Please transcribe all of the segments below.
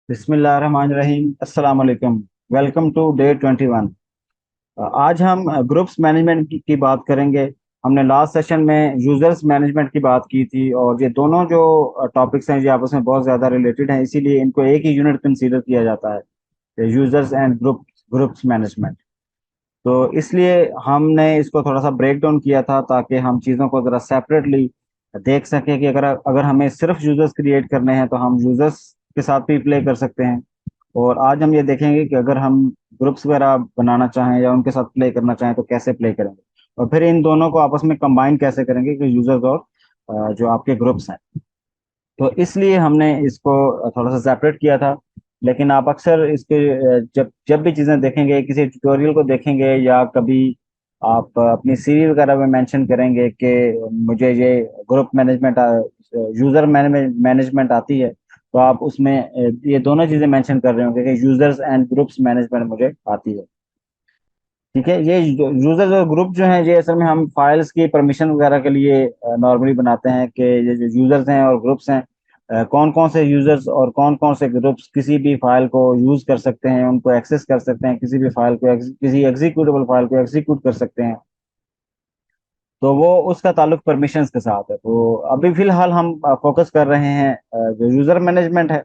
बिस्मिल्लाहिर्रहमानिर्रहीम। अस्सलाम वालेकुम। Welcome to day 21। आज हम ग्रुप्स मैनेजमेंट की बात करेंगे। हमने लास्ट सेशन में यूजर्स मैनेजमेंट की बात की थी और ये दोनों जो टॉपिक्स हैं ये आपस में बहुत ज़्यादा रिलेटेड हैं, इसीलिए इनको एक ही यूनिट कंसीडर किया जाता है, यूजर्स एंड ग्रुप्स मैनेजमेंट। तो इसलिए हमने इसको थोड़ा सा ब्रेक डाउन किया था ताकि हम चीज़ों को ज़रा सेपरेटली देख सकें कि अगर अगर हमें सिर्फ यूजर्स क्रिएट करने हैं तो हम यूजर्स के साथ भी प्ले कर सकते हैं। और आज हम ये देखेंगे कि अगर हम ग्रुप्स वगैरह बनाना चाहें या उनके साथ प्ले करना चाहें तो कैसे प्ले करेंगे, और फिर इन दोनों को आपस में कंबाइन कैसे करेंगे कि यूजर्स और जो आपके ग्रुप्स हैं। तो इसलिए हमने इसको थोड़ा सा सेपरेट किया था। लेकिन आप अक्सर इसके जब जब भी चीज़ें देखेंगे, किसी ट्यूटोरियल को देखेंगे या कभी आप अपनी सीवी वगैरह में मेंशन करेंगे कि मुझे ये ग्रुप मैनेजमेंट, यूज़र मैनेजमेंट आती है, तो आप उसमें ये दोनों चीज़ें मेंशन कर रहे होंगे कि यूजर्स एंड ग्रुप्स मैनेजमेंट मुझे आती है। ठीक है, ये यूजर्स और ग्रुप जो हैं ये असल में हम फाइल्स की परमिशन वगैरह के लिए नॉर्मली बनाते हैं कि ये जो यूजर्स हैं और ग्रुप्स हैं, कौन कौन से यूजर्स और कौन कौन से ग्रुप्स किसी भी फाइल को यूज कर सकते हैं, उनको एक्सेस कर सकते हैं, किसी भी फाइल को किसी एग्जीक्यूटेबल फाइल को एग्जीक्यूट कर सकते हैं। तो वो उसका ताल्लुक परमिशंस के साथ है। तो अभी फिलहाल हम फोकस कर रहे हैं जो यूजर मैनेजमेंट है।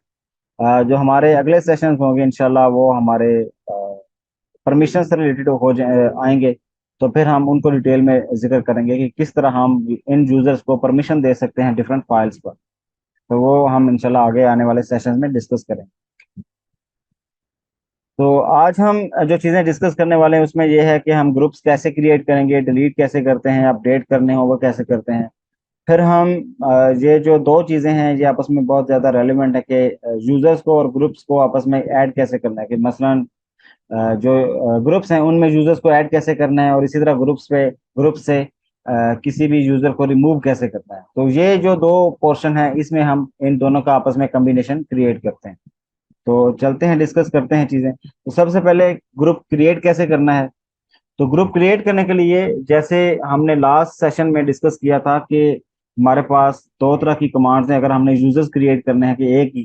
जो हमारे अगले सेशंस होंगे इंशाल्लाह वो हमारे परमिशन से रिलेटेड आएंगे। तो फिर हम उनको डिटेल में जिक्र करेंगे कि किस तरह हम इन यूजर्स को परमिशन दे सकते हैं डिफरेंट फाइल्स पर। तो वो हम इंशाल्लाह आगे आने वाले सेशंस में डिस्कस करेंगे। तो आज हम जो चीज़ें डिस्कस करने वाले हैं उसमें ये है कि हम ग्रुप्स कैसे क्रिएट करेंगे, डिलीट कैसे करते हैं, अपडेट करने हो वो कैसे करते हैं। फिर हम ये जो दो चीज़ें हैं ये आपस में बहुत ज़्यादा रेलिवेंट है कि यूजर्स को और ग्रुप्स को आपस में ऐड कैसे करना है। कि मसलन जो ग्रुप्स हैं उनमें यूजर्स को ऐड कैसे करना है, और इसी तरह ग्रुप से किसी भी यूजर को रिमूव कैसे करना है। तो ये जो दो पोर्शन है इसमें हम इन दोनों का आपस में कॉम्बिनेशन क्रिएट करते हैं। तो चलते हैं, डिस्कस करते हैं चीजें। तो सबसे पहले ग्रुप क्रिएट कैसे करना है। तो ग्रुप क्रिएट करने के लिए जैसे हमने लास्ट सेशन में डिस्कस किया था कि हमारे पास दो तरह की कमांड्स हैं अगर हमने यूजर्स क्रिएट करने हैं, कि एक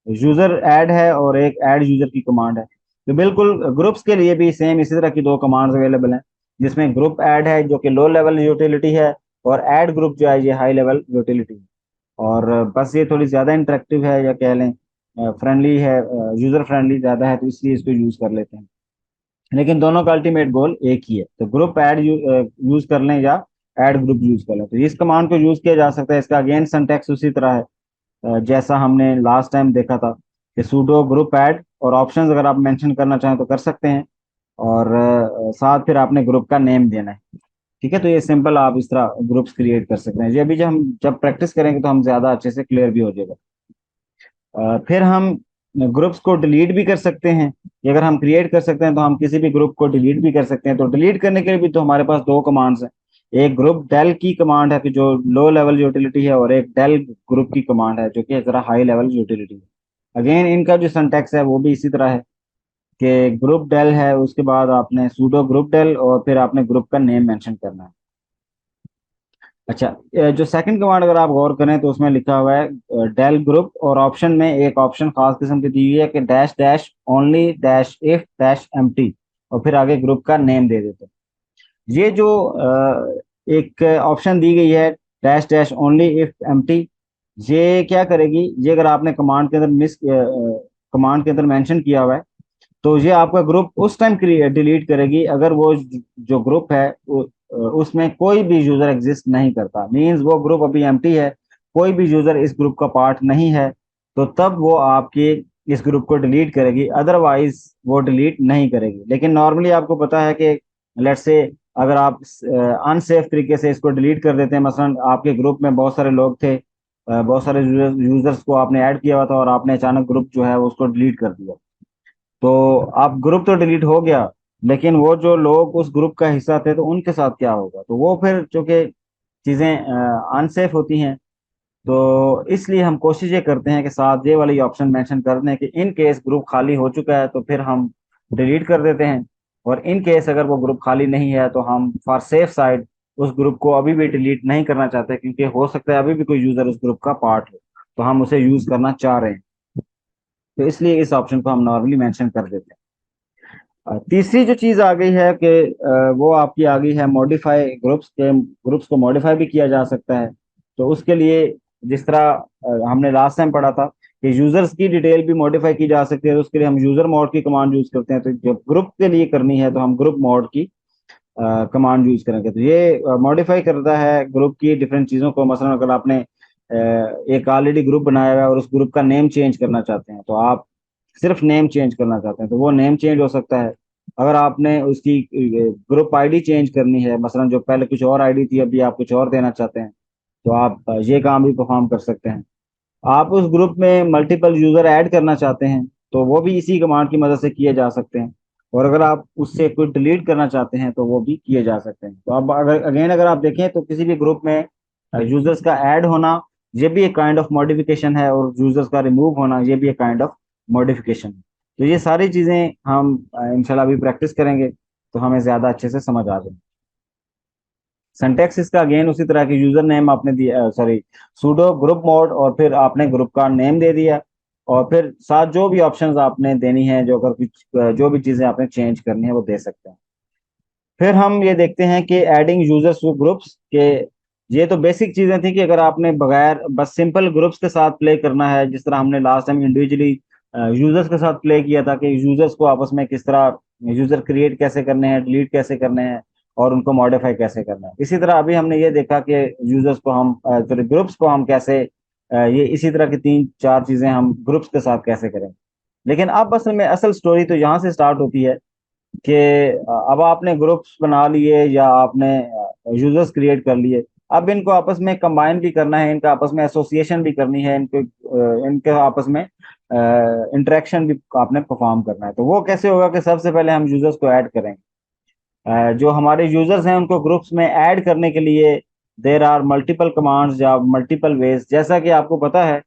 यूजर ऐड है और एक ऐड यूजर की कमांड है। तो बिल्कुल ग्रुप्स के लिए भी सेम इसी तरह की दो कमांड्स अवेलेबल हैं, जिसमें ग्रुप ऐड है जो कि लो लेवल यूटिलिटी है, और ऐड ग्रुप जो है ये हाई लेवल यूटिलिटी है। और बस ये थोड़ी ज़्यादा इंटरेक्टिव है या कह लें फ्रेंडली है, यूज़र फ्रेंडली ज़्यादा है, तो इसलिए इसको यूज़ कर लेते हैं। लेकिन दोनों का अल्टीमेट गोल एक ही है। तो ग्रुप ऐड यूज कर लें या ऐड ग्रुप यूज कर लें, तो इस कमांड को यूज किया जा सकता है। इसका अगेन सिंटैक्स उसी तरह है जैसा हमने लास्ट टाइम देखा था कि सूडो ग्रुप ऐड, और ऑप्शंस अगर आप मेंशन करना चाहें तो कर सकते हैं, और साथ फिर आपने ग्रुप का नेम देना है। ठीक है, तो ये सिंपल आप इस तरह ग्रुप्स क्रिएट कर सकते हैं। ये अभी जब प्रैक्टिस करेंगे तो हम ज्यादा अच्छे से क्लियर भी हो जाएगा। फिर हम ग्रुप्स को डिलीट भी कर सकते हैं, कि अगर हम क्रिएट कर सकते हैं तो हम किसी भी ग्रुप को डिलीट भी कर सकते हैं। तो डिलीट करने के लिए भी तो हमारे पास दो कमांड्स हैं। एक ग्रुप डेल की कमांड है कि जो लो लेवल यूटिलिटी है, और एक डेल ग्रुप की कमांड है जो कि जरा हाई लेवल यूटिलिटी है। अगेन इनका जो सिंटैक्स है वो भी इसी तरह है कि ग्रुप डेल है, उसके बाद आपने सूडो ग्रुप डेल और फिर आपने ग्रुप का नेम मेंशन करना है। अच्छा, जो सेकंड कमांड अगर आप गौर करें तो उसमें लिखा हुआ है डेल ग्रुप, और ऑप्शन में एक ऑप्शन खास किस्म की दी हुई है कि dash dash only dash if dash empty, और फिर आगे ग्रुप का नेम दे देते हैं। ये जो एक ऑप्शन दी गई है dash dash only if empty, ये क्या करेगी, ये अगर आपने कमांड के अंदर कमांड के अंदर मेंशन किया हुआ है तो ये आपका ग्रुप उस टाइम डिलीट करेगी अगर वो जो ग्रुप है उसमें कोई भी यूजर एग्जिस्ट नहीं करता। मींस वो ग्रुप अभी एम्प्टी है, कोई भी यूजर इस ग्रुप का पार्ट नहीं है, तो तब वो आपके इस ग्रुप को डिलीट करेगी, अदरवाइज वो डिलीट नहीं करेगी। लेकिन नॉर्मली आपको पता है कि लेट्स से अगर आप अनसेफ तरीके से इसको डिलीट कर देते हैं, मसलन आपके ग्रुप में बहुत सारे लोग थे, बहुत सारे यूजर्स को आपने ऐड किया हुआ था और आपने अचानक ग्रुप जो है उसको डिलीट कर दिया, तो आप ग्रुप तो डिलीट हो गया, लेकिन वो जो लोग उस ग्रुप का हिस्सा थे तो उनके साथ क्या होगा। तो वो फिर चूंकि चीजें अनसेफ होती हैं, तो इसलिए हम कोशिश ये करते हैं कि साथ ये वाली ऑप्शन मेंशन कर दें कि इन केस ग्रुप खाली हो चुका है तो फिर हम डिलीट कर देते हैं, और इन केस अगर वो ग्रुप खाली नहीं है तो हम फॉर सेफ साइड उस ग्रुप को अभी भी डिलीट नहीं करना चाहते, क्योंकि हो सकता है अभी भी कोई यूजर उस ग्रुप का पार्ट हो, तो हम उसे यूज करना चाह रहे हैं। तो इसलिए इस ऑप्शन को हम नॉर्मली मेंशन कर देते हैं। तीसरी जो चीज आ गई है कि वो आपकी आ गई है मॉडिफाई ग्रुप्स के। ग्रुप्स को मॉडिफाई भी किया जा सकता है। तो उसके लिए जिस तरह हमने लास्ट टाइम पढ़ा था कि यूजर्स की डिटेल भी मॉडिफाई की जा सकती है, तो उसके लिए हम यूजर मोड की कमांड यूज करते हैं। तो जब ग्रुप के लिए करनी है तो हम ग्रुप मोड की कमांड यूज करेंगे। तो ये मॉडिफाई करता है ग्रुप की डिफरेंट चीजों को। मसलन अगर आपने एक ऑलरेडी ग्रुप बनाया हुआ है और उस ग्रुप का नेम चेंज करना चाहते हैं, तो आप सिर्फ नेम चेंज करना चाहते हैं तो वो नेम चेंज हो सकता है। अगर आपने उसकी ग्रुप आईडी चेंज करनी है, मसलन जो पहले कुछ और आईडी थी अभी आप कुछ और देना चाहते हैं, तो आप ये काम भी परफॉर्म कर सकते हैं। आप उस ग्रुप में मल्टीपल यूजर ऐड करना चाहते हैं तो वो भी इसी कमांड की मदद से किए जा सकते हैं। और अगर आप उससे कोई डिलीट करना चाहते हैं तो वो भी किए जा सकते हैं। तो अब अगर आप देखें तो किसी भी ग्रुप में यूजर्स का ऐड होना ये भी एक काइंड ऑफ मॉडिफिकेशन है, और यूजर्स का रिमूव होना ये भी एक काइंड ऑफ मॉडिफिकेशन है। तो ये सारी चीजें हम इंशाल्लाह अभी प्रैक्टिस करेंगे तो हमें ज्यादा अच्छे से समझ आ जाएगी। सिंटैक्स इसका अगेन उसी तरह के यूजर नेम आपने दिया, सॉरी सूडो ग्रुप मोड, और फिर आपने ग्रुप का नेम दे दिया, और फिर साथ जो भी ऑप्शंस आपने देनी है, जो अगर कुछ जो भी चीजें आपने चेंज करनी है वो दे सकते हैं। फिर हम ये देखते हैं कि एडिंग यूजर्स टू ग्रुप्स के। ये तो बेसिक चीजें थी कि अगर आपने बगैर बस सिंपल ग्रुप्स के साथ प्ले करना है, जिस तरह हमने लास्ट टाइम इंडिविजुअली यूजर्स के साथ प्ले किया था कि यूजर्स को आपस में किस तरह यूजर क्रिएट कैसे करने हैं, डिलीट कैसे करने हैं, और उनको मॉडिफाई कैसे करना है। इसी तरह अभी हमने ये देखा कि यूजर्स को हम सॉरी ग्रुप्स को हम कैसे ये इसी तरह की तीन चार चीजें हम ग्रुप्स के साथ कैसे करें। लेकिन अब असल स्टोरी तो यहाँ से स्टार्ट होती है कि अब आपने ग्रुप्स बना लिए या आपने यूजर्स क्रिएट कर लिए। अब इनको आपस में कंबाइन भी करना है, इनका आपस में एसोसिएशन भी करनी है, इनके आपस में इंटरेक्शन भी आपने परफॉर्म करना है। तो वो कैसे होगा कि सबसे पहले हम यूजर्स को ऐड करेंगे। जो हमारे यूजर्स हैं उनको ग्रुप्स में ऐड करने के लिए देर आर मल्टीपल कमांड्स या मल्टीपल वेज। जैसा कि आपको पता है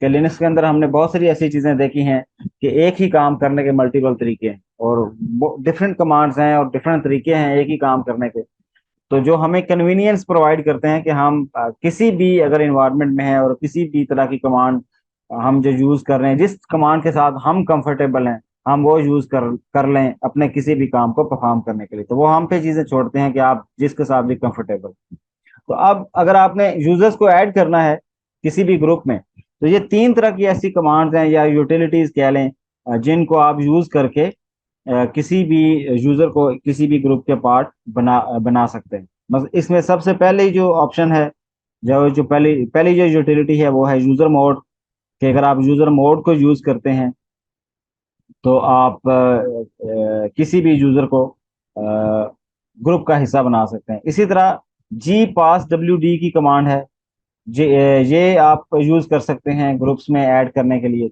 कि लिनक्स के अंदर हमने बहुत सारी ऐसी चीजें देखी हैं कि एक ही काम करने के मल्टीपल तरीके हैं, और डिफरेंट कमांड्स हैं और डिफरेंट तरीके हैं एक ही काम करने के। तो जो हमें कन्वीनियंस प्रोवाइड करते हैं कि हम किसी भी अगर इन्वायरमेंट में है और किसी भी तरह की कमांड हम जो यूज कर रहे हैं, जिस कमांड के साथ हम कंफर्टेबल हैं, हम वो यूज कर कर लें अपने किसी भी काम को परफॉर्म करने के लिए। तो वो हम पे चीजें छोड़ते हैं कि आप जिसके साथ भी कंफर्टेबल। तो अब अगर आपने यूजर्स को ऐड करना है किसी भी ग्रुप में, तो ये तीन तरह की ऐसी कमांड्स हैं या यूटिलिटीज कह लें, जिनको आप यूज करके किसी भी यूजर को किसी भी ग्रुप के पार्ट बना बना सकते हैं। बस इसमें सबसे पहले ही जो ऑप्शन है, जो जो पहली पहली जो यूटिलिटी है वो है यूजर मोड। कि अगर आप यूजर मोड को यूज करते हैं तो आप किसी भी यूजर को ग्रुप का हिस्सा बना सकते हैं। इसी तरह जी पास डब्ल्यू डी की कमांड है, ये आप यूज कर सकते हैं ग्रुप्स में ऐड करने के लिए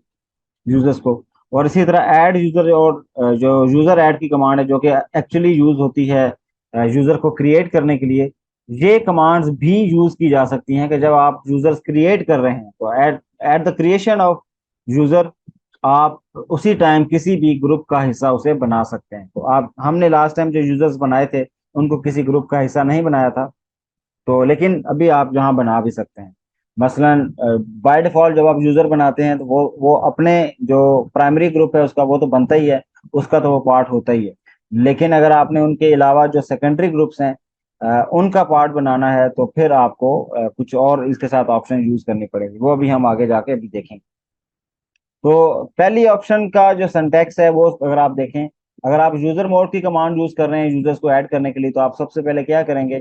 यूजर्स को। और इसी तरह ऐड यूजर, और जो यूजर ऐड की कमांड है जो कि एक्चुअली यूज होती है यूजर को क्रिएट करने के लिए, ये कमांड्स भी यूज की जा सकती हैं कि जब आप यूजर्स क्रिएट कर रहे हैं तो at at the creation of user आप उसी टाइम किसी भी ग्रुप का हिस्सा उसे बना सकते हैं। तो आप हमने लास्ट टाइम जो यूजर्स बनाए थे उनको किसी ग्रुप का हिस्सा नहीं बनाया था, तो लेकिन अभी आप जहाँ बना भी सकते हैं। मसलन बाय डिफॉल्ट जब आप यूजर बनाते हैं तो वो अपने जो प्राइमरी ग्रुप है उसका वो तो बनता ही है, उसका तो वो पार्ट होता ही है। लेकिन अगर आपने उनके अलावा जो सेकेंडरी ग्रुप्स हैं उनका पार्ट बनाना है तो फिर आपको कुछ और इसके साथ ऑप्शन यूज करनी पड़ेगी, वो अभी हम आगे जाके अभी देखेंगे। तो पहली ऑप्शन का जो सिंटैक्स है वो अगर आप देखें, अगर आप यूजर मोड की कमांड यूज कर रहे हैं यूजर्स को ऐड करने के लिए, तो आप सबसे पहले क्या करेंगे,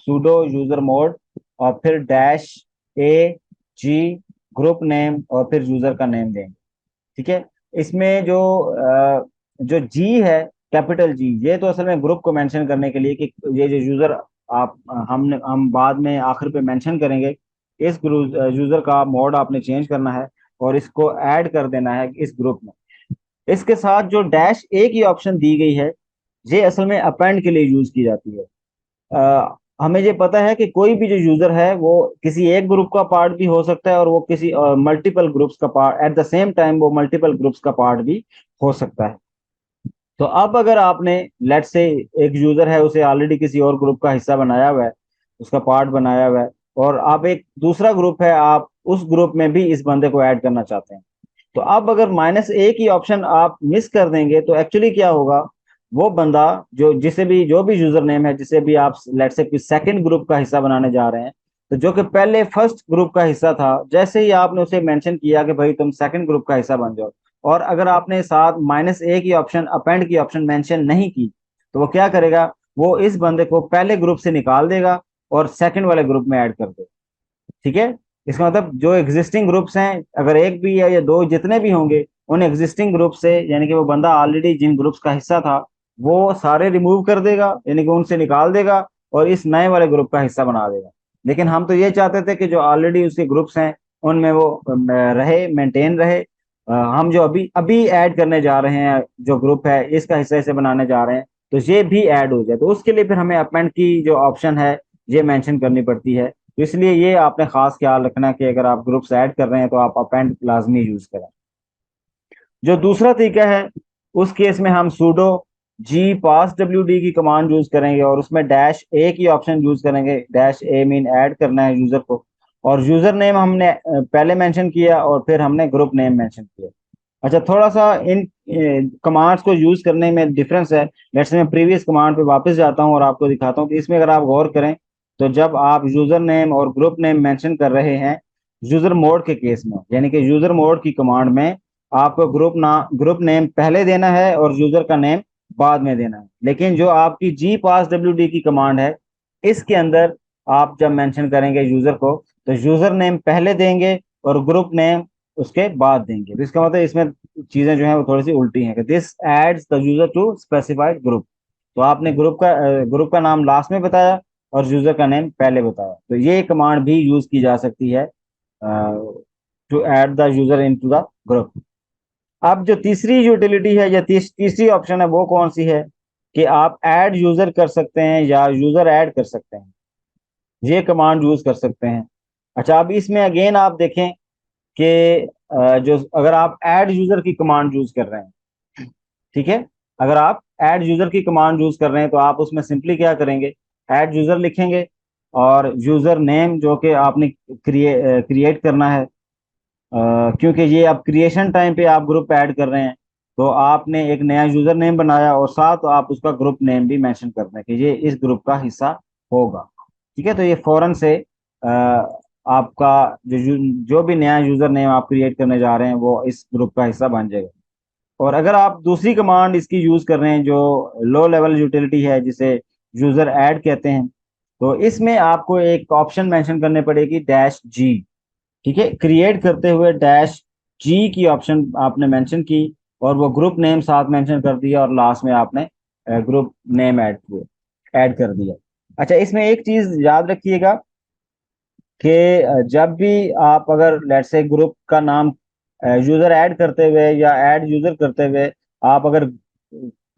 सुडो यूजर मोड और फिर डैश ए जी ग्रुप नेम और फिर यूजर का नेम देंगे। ठीक है। इसमें जो जी है, कैपिटल जी, ये तो असल में ग्रुप को मेंशन करने के लिए कि ये जो यूजर आप हम बाद में आखिर पे मेंशन करेंगे, इस यूजर का मोड आपने चेंज करना है और इसको ऐड कर देना है इस ग्रुप में। इसके साथ जो डैश ए की ऑप्शन दी गई है, ये असल में अपेंड के लिए यूज की जाती है। हमें ये पता है कि कोई भी जो यूजर है वो किसी एक ग्रुप का पार्ट भी हो सकता है और वो किसी मल्टीपल ग्रुप्स का part at the same time वो मल्टीपल ग्रुप्स का पार्ट भी हो सकता है। तो अब अगर आपने लेट से एक यूजर है उसे ऑलरेडी किसी और ग्रुप का हिस्सा बनाया हुआ है, उसका पार्ट बनाया हुआ है, और आप एक दूसरा ग्रुप है आप उस ग्रुप में भी इस बंदे को ऐड करना चाहते हैं, तो अब अगर -1 की ऑप्शन आप मिस कर देंगे तो एक्चुअली क्या होगा, वो बंदा जो भी यूजर नेम है, जिसे भी आप लेट्स से सेकंड ग्रुप का हिस्सा बनाने जा रहे हैं, तो जो कि पहले फर्स्ट ग्रुप का हिस्सा था, जैसे ही आपने उसे मेंशन किया कि भाई तुम सेकंड ग्रुप का हिस्सा बन जाओ, और अगर आपने साथ -1 की ऑप्शन, अपेंड की ऑप्शन मेंशन नहीं की, तो वो क्या करेगा, वो इस बंदे को पहले ग्रुप से निकाल देगा और सेकंड वाले ग्रुप में ऐड कर देगा। ठीक है, इसका मतलब जो एग्जिस्टिंग ग्रुप्स हैं, अगर एक भी है या दो, जितने भी होंगे, उन एग्जिस्टिंग ग्रुप से, यानी कि वो बंदा ऑलरेडी जिन ग्रुप्स का हिस्सा था, वो सारे रिमूव कर देगा, यानी कि उनसे निकाल देगा और इस नए वाले ग्रुप का हिस्सा बना देगा। लेकिन हम तो ये चाहते थे कि जो ऑलरेडी उसके ग्रुप्स हैं उनमें वो रहे, मेंटेन रहे। हम जो अभी अभी ऐड करने जा रहे हैं, जो ग्रुप है इसका हिस्सा इसे बनाने जा रहे हैं, तो ये भी ऐड हो जाए, तो उसके लिए फिर हमें अपेंड की जो ऑप्शन है ये मेंशन करनी पड़ती है। तो इसलिए ये आपने खास ख्याल रखना कि अगर आप ग्रुप्स ऐड कर रहे हैं तो आप अपेंड लाजमी यूज करें। जो दूसरा तरीका है, उस केस में हम सूडो जी पास WD की कमांड यूज करेंगे और उसमें -A की ऑप्शन यूज करेंगे। -A मीन ऐड करना है यूजर को, और यूजर नेम हमने पहले मेंशन किया और फिर हमने ग्रुप नेम मेंशन किया। अच्छा, थोड़ा सा इन कमांड्स को यूज करने में डिफरेंस है। लेट्स मैं प्रीवियस कमांड पे वापस जाता हूँ और आपको दिखाता हूँ कि इसमें अगर आप गौर करें, तो जब आप यूजर नेम और ग्रुप नेम मेंशन कर रहे हैं यूजर मोड के केस में, यानी कि यूजर मोड की कमांड में, आपको ग्रुप नेम पहले देना है और यूजर का नेम बाद में देना है। लेकिन जो आपकी जी पास WD की कमांड है, इसके अंदर आप जब मेंशन करेंगे यूजर को, तो यूजर नेम पहले देंगे और ग्रुप नेम उसके बाद देंगे। तो इसका मतलब इसमें चीजें जो है वो थोड़ी सी उल्टी हैं कि this adds the user to specified group. तो आपने ग्रुप का नाम लास्ट में बताया और यूजर का नेम पहले बताया, तो ये कमांड भी यूज की जा सकती है to add the user into the group. अब जो तीसरी यूटिलिटी है या तीसरी ऑप्शन है, वो कौन सी है, कि आप ऐड यूजर कर सकते हैं या यूजर ऐड कर सकते हैं, ये कमांड यूज कर सकते हैं। अच्छा, अब इसमें अगेन आप देखें कि जो अगर आप ऐड यूजर की कमांड यूज कर रहे हैं, ठीक है, अगर आप ऐड यूजर की कमांड यूज कर रहे हैं तो आप उसमें सिंपली क्या करेंगे, ऐड यूजर लिखेंगे और यूजर नेम जो कि आपने क्रिएट करना है, क्योंकि ये आप क्रिएशन टाइम पे आप ग्रुप ऐड कर रहे हैं, तो आपने एक नया यूजर नेम बनाया और साथ आप उसका ग्रुप नेम भी मेंशन कर दें कि ये इस ग्रुप का हिस्सा होगा। ठीक है, तो ये फौरन से आपका जो भी नया यूजर नेम आप क्रिएट करने जा रहे हैं वो इस ग्रुप का हिस्सा बन जाएगा। और अगर आप दूसरी कमांड इसकी यूज कर रहे हैं जो लो लेवल यूटिलिटी है, जिसे यूजर ऐड कहते हैं, तो इसमें आपको एक ऑप्शन मेंशन करनी पड़ेगी -G। ठीक है, क्रिएट करते हुए -G की ऑप्शन आपने मेंशन की और वो ग्रुप नेम साथ मेंशन कर दिया और लास्ट में आपने ग्रुप नेम ऐड कर दिया। अच्छा, इसमें एक चीज याद रखिएगा कि जब भी आप अगर लेट्स से ग्रुप का नाम यूजर ऐड करते हुए या ऐड यूजर करते हुए आप अगर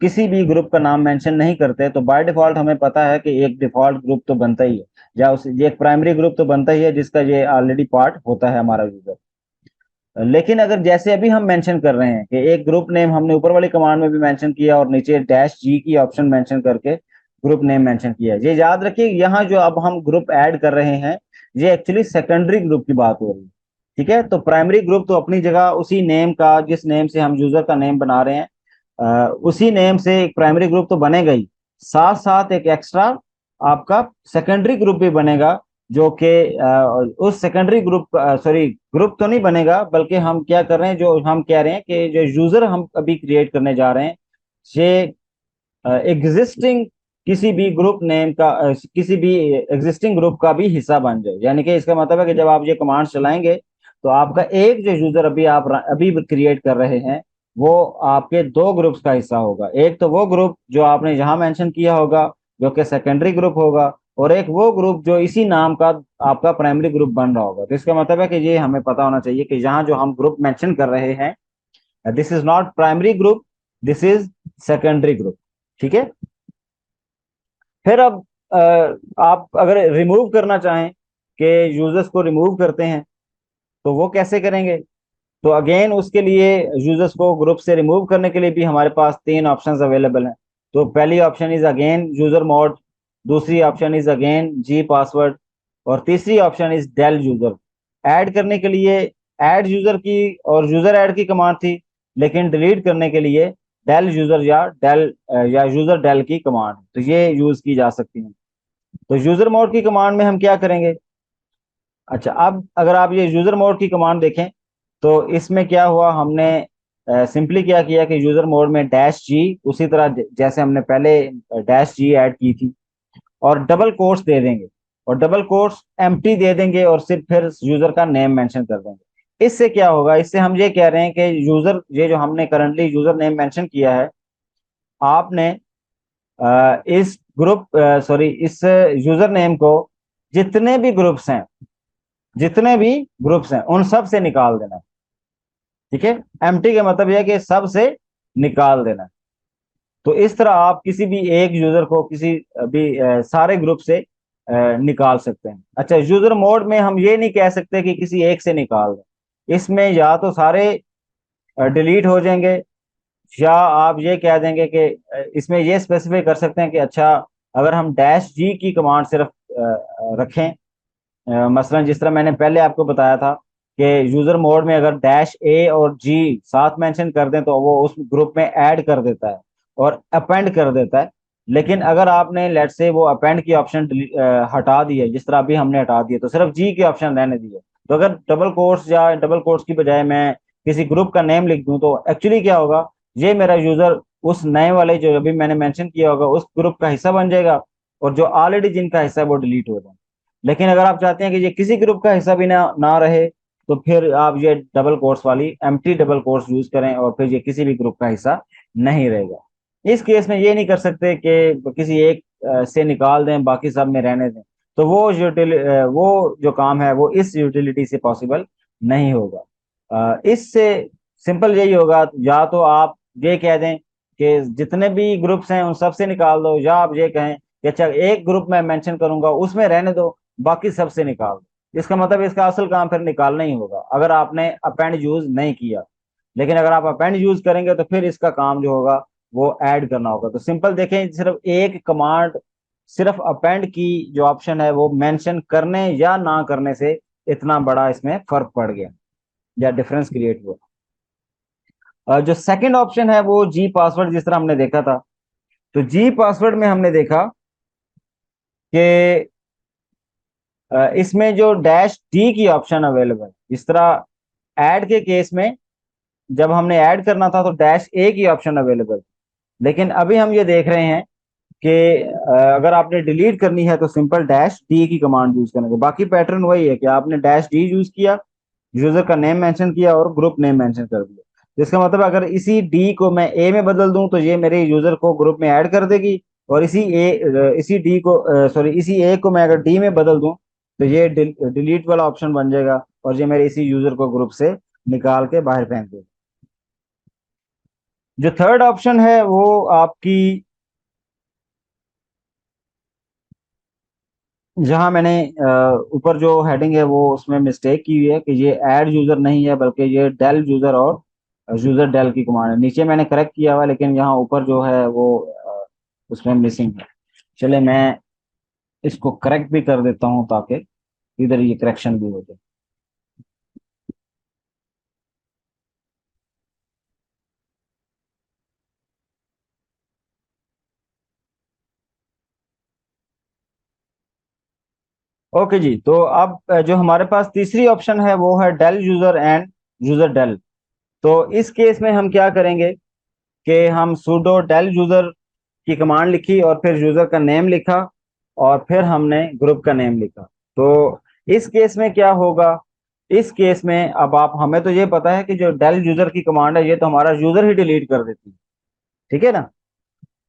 किसी भी ग्रुप का नाम मेंशन नहीं करते, तो बाय डिफॉल्ट हमें पता है कि एक डिफॉल्ट ग्रुप तो बनता ही है, या उस ये एक प्राइमरी ग्रुप तो बनता ही है जिसका ये ऑलरेडी पार्ट होता है हमारा यूजर। लेकिन अगर जैसे अभी हम मेंशन कर रहे हैं कि एक ग्रुप नेम हमने ऊपर वाली कमांड में भी मेंशन किया और नीचे -G की ऑप्शन मेंशन करके ग्रुप नेम मेंशन किया, ये याद रखिए यहाँ जो अब हम ग्रुप ऐड कर रहे हैं ये एक्चुअली सेकेंडरी ग्रुप की बात हो रही है। ठीक है, तो प्राइमरी ग्रुप तो अपनी जगह उसी नेम का, जिस नेम से हम यूजर का नेम बना रहे हैं, उसी नेम से एक प्राइमरी ग्रुप तो बनेगा ही, साथ साथ एक एक्स्ट्रा आपका सेकेंडरी ग्रुप भी बनेगा, जो कि उस सेकेंडरी ग्रुप, सॉरी ग्रुप तो नहीं बनेगा, बल्कि हम क्या कर रहे हैं, जो हम कह रहे हैं कि जो यूजर हम अभी क्रिएट करने जा रहे हैं ये एग्जिस्टिंग किसी भी ग्रुप नेम का, किसी भी एग्जिस्टिंग ग्रुप का भी हिस्सा बन जाए। यानी कि इसका मतलब है कि जब आप ये कमांड चलाएंगे तो आपका एक जो यूजर अभी क्रिएट कर रहे हैं वो आपके दो ग्रुप्स का हिस्सा होगा। एक तो वो ग्रुप जो आपने यहाँ मेंशन किया होगा जो कि सेकेंडरी ग्रुप होगा, और एक वो ग्रुप जो इसी नाम का आपका प्राइमरी ग्रुप बन रहा होगा। तो इसका मतलब है कि ये हमें पता होना चाहिए कि यहाँ जो हम ग्रुप मेंशन कर रहे हैं, this is not primary group, this is secondary group. ठीक है, फिर अब आप अगर रिमूव करना चाहें कि यूजर्स को रिमूव करते हैं तो वो कैसे करेंगे, तो अगेन उसके लिए यूजर्स को ग्रुप से रिमूव करने के लिए भी हमारे पास तीन ऑप्शंस अवेलेबल हैं। तो पहली option is again user mode, दूसरी option is again G password, और तीसरी option is del user. Add करने के लिए ऐड यूजर की और यूजर ऐड की कमांड थी, लेकिन डिलीट करने के लिए डेल यूजर या डेल या यूजर डेल की कमांड, तो ये यूज की जा सकती है। तो यूजर मोड की कमांड में हम क्या करेंगे? अच्छा, अब अगर आप ये यूजर मोड की कमांड देखें तो इसमें क्या हुआ, हमने सिंपली क्या किया कि यूजर मोड में डैश जी, उसी तरह जैसे हमने पहले डैश जी ऐड की थी, और डबल कोट्स दे देंगे, और डबल कोट्स एम्प्टी दे देंगे, और सिर्फ फिर यूजर का नेम मेंशन कर देंगे। इससे क्या होगा, इससे हम ये कह रहे हैं कि यूजर, ये जो हमने करंटली यूजर नेम मेंशन किया है, आपने इस ग्रुप सॉरी इस यूजर नेम को जितने भी ग्रुप्स हैं, जितने भी ग्रुप्स हैं उन सब से निकाल देना है। ठीक है, एम्प्टी का मतलब यह है कि सब से निकाल देना है। तो इस तरह आप किसी भी एक यूजर को किसी भी सारे ग्रुप से निकाल सकते हैं। अच्छा, यूजर मोड में हम ये नहीं कह सकते कि किसी एक से निकाल दें, इसमें या तो सारे डिलीट हो जाएंगे, या आप ये कह देंगे कि इसमें ये स्पेसिफाई कर सकते हैं कि अच्छा, अगर हम डैश जी की कमांड सिर्फ रखें, मसलन जिस तरह मैंने पहले आपको बताया था कि यूजर मोड में अगर डैश ए और जी साथ मेंशन कर दें तो वो उस ग्रुप में ऐड कर देता है और अपेंड कर देता है। लेकिन अगर आपने लेट से वो अपेंड की ऑप्शन हटा दी है, जिस तरह अभी हमने हटा दिए, तो सिर्फ जी के ऑप्शन रहने दिए, तो अगर डबल कोट्स या डबल कोट्स की बजाय मैं किसी ग्रुप का नेम लिख दूं, तो एक्चुअली क्या होगा, ये मेरा यूजर उस नए वाले जो अभी मैंने मेंशन किया होगा उस ग्रुप का हिस्सा बन जाएगा, और जो ऑलरेडी जिनका हिस्सा है वो डिलीट हो जाए। लेकिन अगर आप चाहते हैं कि ये किसी ग्रुप का हिस्सा भी ना रहे, तो फिर आप ये डबल कोट्स वाली एम्प्टी डबल कोट्स यूज करें, और फिर ये किसी भी ग्रुप का हिस्सा नहीं रहेगा। इस केस में ये नहीं कर सकते कि किसी एक से निकाल दें बाकी सब में रहने दें, तो वो जो काम है वो इस यूटिलिटी से पॉसिबल नहीं होगा। इससे सिंपल यही होगा, या तो आप ये कह दें कि जितने भी ग्रुप्स हैं उन सब से निकाल दो, या आप ये कहें कि अच्छा, एक ग्रुप मैं मेंशन करूंगा उसमें रहने दो, बाकी सबसे निकाल दो। इसका मतलब इसका असल काम फिर निकालना ही होगा, अगर आपने अपेंड यूज नहीं किया। लेकिन अगर आप अपेंड यूज करेंगे तो फिर इसका काम जो होगा वो ऐड करना होगा। तो सिंपल देखें, सिर्फ एक कमांड, सिर्फ अपेंड की जो ऑप्शन है वो मेंशन करने या ना करने से इतना बड़ा इसमें फर्क पड़ गया, या डिफरेंस क्रिएट हुआ। जो सेकंड ऑप्शन है वो जी पासवर्ड, जिस तरह हमने देखा था, तो जी पासवर्ड में हमने देखा कि इसमें जो डैश डी की ऑप्शन अवेलेबल, जिस तरह ऐड के केस में जब हमने ऐड करना था तो डैश ए की ऑप्शन अवेलेबल, लेकिन अभी हम ये देख रहे हैं कि अगर आपने डिलीट करनी है तो सिंपल डैश डी की कमांड यूज करेंगे। बाकी पैटर्न वही है कि आपने डैश डी यूज किया, यूजर का नेम मेंशन किया और ग्रुप नेम मेंशन कर दिया। जिसका मतलब अगर इसी डी को मैं ए में बदल दूं तो ये मेरे यूजर को ग्रुप में ऐड कर देगी, और इसी डी को सॉरी इसी ए को मैं अगर डी में बदल दूं तो ये डिलीट वाला ऑप्शन बन जाएगा, और ये मेरे इसी यूजर को ग्रुप से निकाल के बाहर फेंक देगा। जो थर्ड ऑप्शन है वो आपकी, जहां मैंने ऊपर जो हेडिंग है वो उसमें मिस्टेक की हुई है कि ये ऐड यूजर नहीं है, बल्कि ये डेल यूजर और यूजर डेल की कमांड है। नीचे मैंने करेक्ट किया हुआ, लेकिन यहाँ ऊपर जो है वो उसमें मिसिंग है। चले मैं इसको करेक्ट भी कर देता हूँ ताकि इधर ये करेक्शन भी हो जाए। ओके जी, तो अब जो हमारे पास तीसरी ऑप्शन है वो है del user and user del. तो इस केस में हम क्या करेंगे कि हम sudo डेल यूजर की कमांड लिखी और फिर यूजर का नेम लिखा, और फिर हमने ग्रुप का नेम लिखा। तो इस केस में क्या होगा, इस केस में अब आप, हमें तो ये पता है कि जो डेल यूजर की कमांड है ये तो हमारा यूजर ही डिलीट कर देती है, ठीक है ना।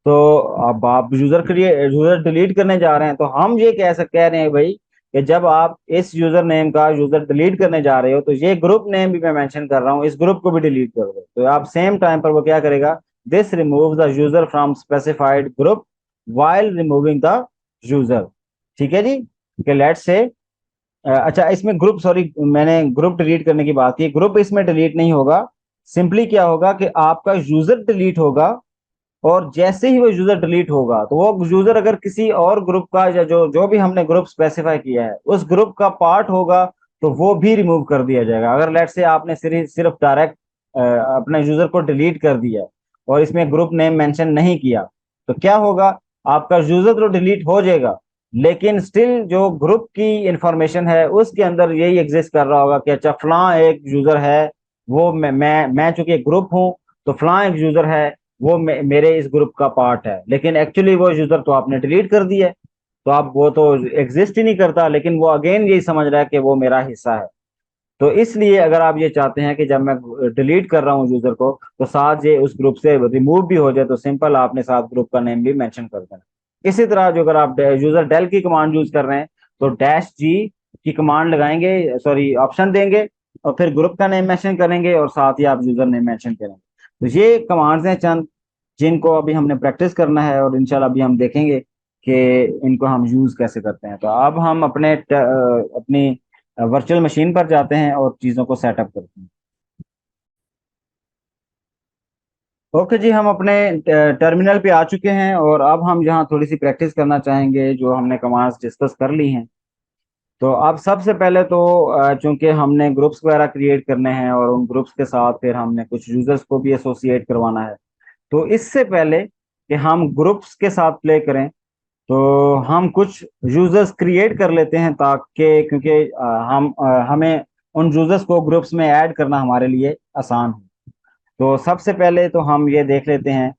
तो अब आप यूजर डिलीट करने जा रहे हैं, तो हम ये कह रहे हैं भाई कि जब आप इस यूजर नेम का यूजर डिलीट करने जा रहे हो तो ये ग्रुप नेम भी मैं मेंशन कर रहा हूँ, इस ग्रुप को भी डिलीट कर दो। तो आप सेम टाइम पर वो क्या करेगा, this remove the user from specified group while removing the user. ठीक है जी, कि लेट से अच्छा, इसमें ग्रुप, सॉरी मैंने ग्रुप डिलीट करने की बात की, ग्रुप इसमें डिलीट नहीं होगा। सिंपली क्या होगा कि आपका यूजर डिलीट होगा, और जैसे ही वो यूजर डिलीट होगा तो वो यूजर अगर किसी और ग्रुप का, या जो जो भी हमने ग्रुप स्पेसिफाई किया है उस ग्रुप का पार्ट होगा, तो वो भी रिमूव कर दिया जाएगा। अगर लेट से आपने सिर्फ डायरेक्ट अपने यूजर को डिलीट कर दिया और इसमें ग्रुप नेम मेंशन नहीं किया, तो क्या होगा, आपका यूजर तो डिलीट हो जाएगा, लेकिन स्टिल जो ग्रुप की इंफॉर्मेशन है उसके अंदर यही एग्जिस्ट कर रहा होगा कि अच्छा फलां एक यूजर है, वो मैं चूंकि ग्रुप हूँ, तो फलां एक यूजर है, वो मेरे इस ग्रुप का पार्ट है, लेकिन एक्चुअली वो यूजर तो आपने डिलीट कर दिया है, तो आप वो तो एग्जिस्ट ही नहीं करता, लेकिन वो अगेन यही समझ रहा है कि वो मेरा हिस्सा है। तो इसलिए अगर आप ये चाहते हैं कि जब मैं डिलीट कर रहा हूँ यूजर को, तो साथ ये उस ग्रुप से रिमूव भी हो जाए, तो सिंपल आपने साथ ग्रुप का नेम भी मेंशन कर देना। इसी तरह जो अगर आप यूजर डेल की कमांड यूज कर रहे हैं, तो डैश जी की कमांड लगाएंगे, सॉरी ऑप्शन देंगे, और फिर ग्रुप का नेम मेंशन करेंगे और साथ ही आप यूजर नेम मेंशन करेंगे। तो ये कमांड्स हैं चंद, जिनको अभी हमने प्रैक्टिस करना है, और इंशाल्लाह अभी हम देखेंगे कि इनको हम यूज कैसे करते हैं। तो अब हम अपनी वर्चुअल मशीन पर जाते हैं और चीज़ों को सेटअप करते हैं। ओके जी, हम अपने टर्मिनल पे आ चुके हैं, और अब हम यहाँ थोड़ी सी प्रैक्टिस करना चाहेंगे जो हमने कमांड्स डिस्कस कर ली हैं। तो अब सबसे पहले तो चूंकि हमने ग्रुप्स वगैरह क्रिएट करने हैं और उन ग्रुप्स के साथ फिर हमने कुछ यूजर्स को भी एसोसिएट करवाना है, तो इससे पहले कि हम ग्रुप्स के साथ प्ले करें, तो हम कुछ यूजर्स क्रिएट कर लेते हैं, ताकि क्योंकि हमें उन यूजर्स को ग्रुप्स में ऐड करना हमारे लिए आसान हो। तो सबसे पहले तो हम ये देख लेते हैं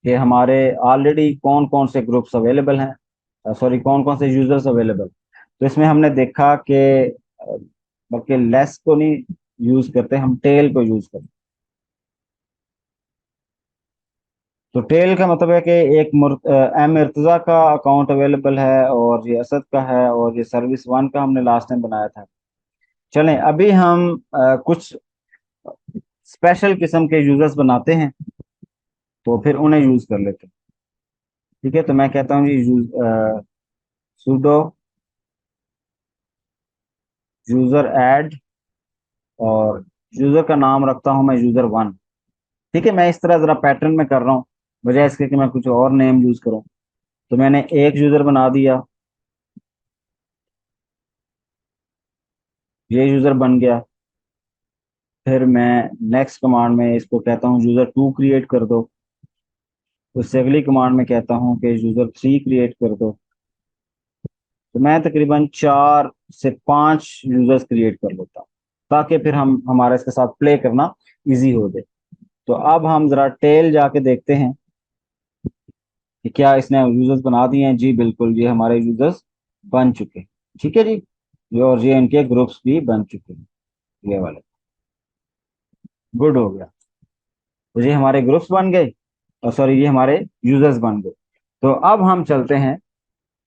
कि हमारे ऑलरेडी कौन कौन से ग्रुप्स अवेलेबल हैं, सॉरी कौन कौन से यूजर्स अवेलेबल। तो इसमें हमने देखा कि बल्कि लेस को नहीं यूज करते, हम टेल को यूज करते। तो टेल का मतलब है कि एक एम इर्तजा का अकाउंट अवेलेबल है, और ये असद का है, और ये सर्विस वन का हमने लास्ट टाइम बनाया था। चलें अभी हम कुछ स्पेशल किस्म के यूजर्स बनाते हैं, तो फिर उन्हें यूज कर लेते हैं। ठीक है, तो मैं कहता हूँ जी सुडो यूजर ऐड, और यूजर का नाम रखता हूँ मैं यूजर वन। ठीक है, मैं इस तरह जरा पैटर्न में कर रहा हूँ, बजाय इसके कि मैं कुछ और नेम यूज करूँ। तो मैंने एक यूजर बना दिया, ये यूजर बन गया। फिर मैं नेक्स्ट कमांड में इसको कहता हूँ यूजर टू क्रिएट कर दो, उससे अगली कमांड में कहता हूँ कि यूजर थ्री क्रिएट कर दो। तो मैं तकरीबन 4 से 5 यूजर्स क्रिएट कर लेता हूँ, ताकि फिर हम हमारा इसके साथ प्ले करना इजी हो जाए। तो अब हम जरा टेल जाके देखते हैं कि क्या इसने यूजर्स बना दिए हैं। जी बिल्कुल, ये हमारे यूजर्स बन चुके हैं। ठीक है जी, ये और ये इनके ग्रुप्स भी बन चुके हैं, ये वाले। गुड हो गया। तो ये हमारे ग्रुप्स बन गए, और सॉरी ये हमारे यूजर्स बन गए। तो अब हम चलते हैं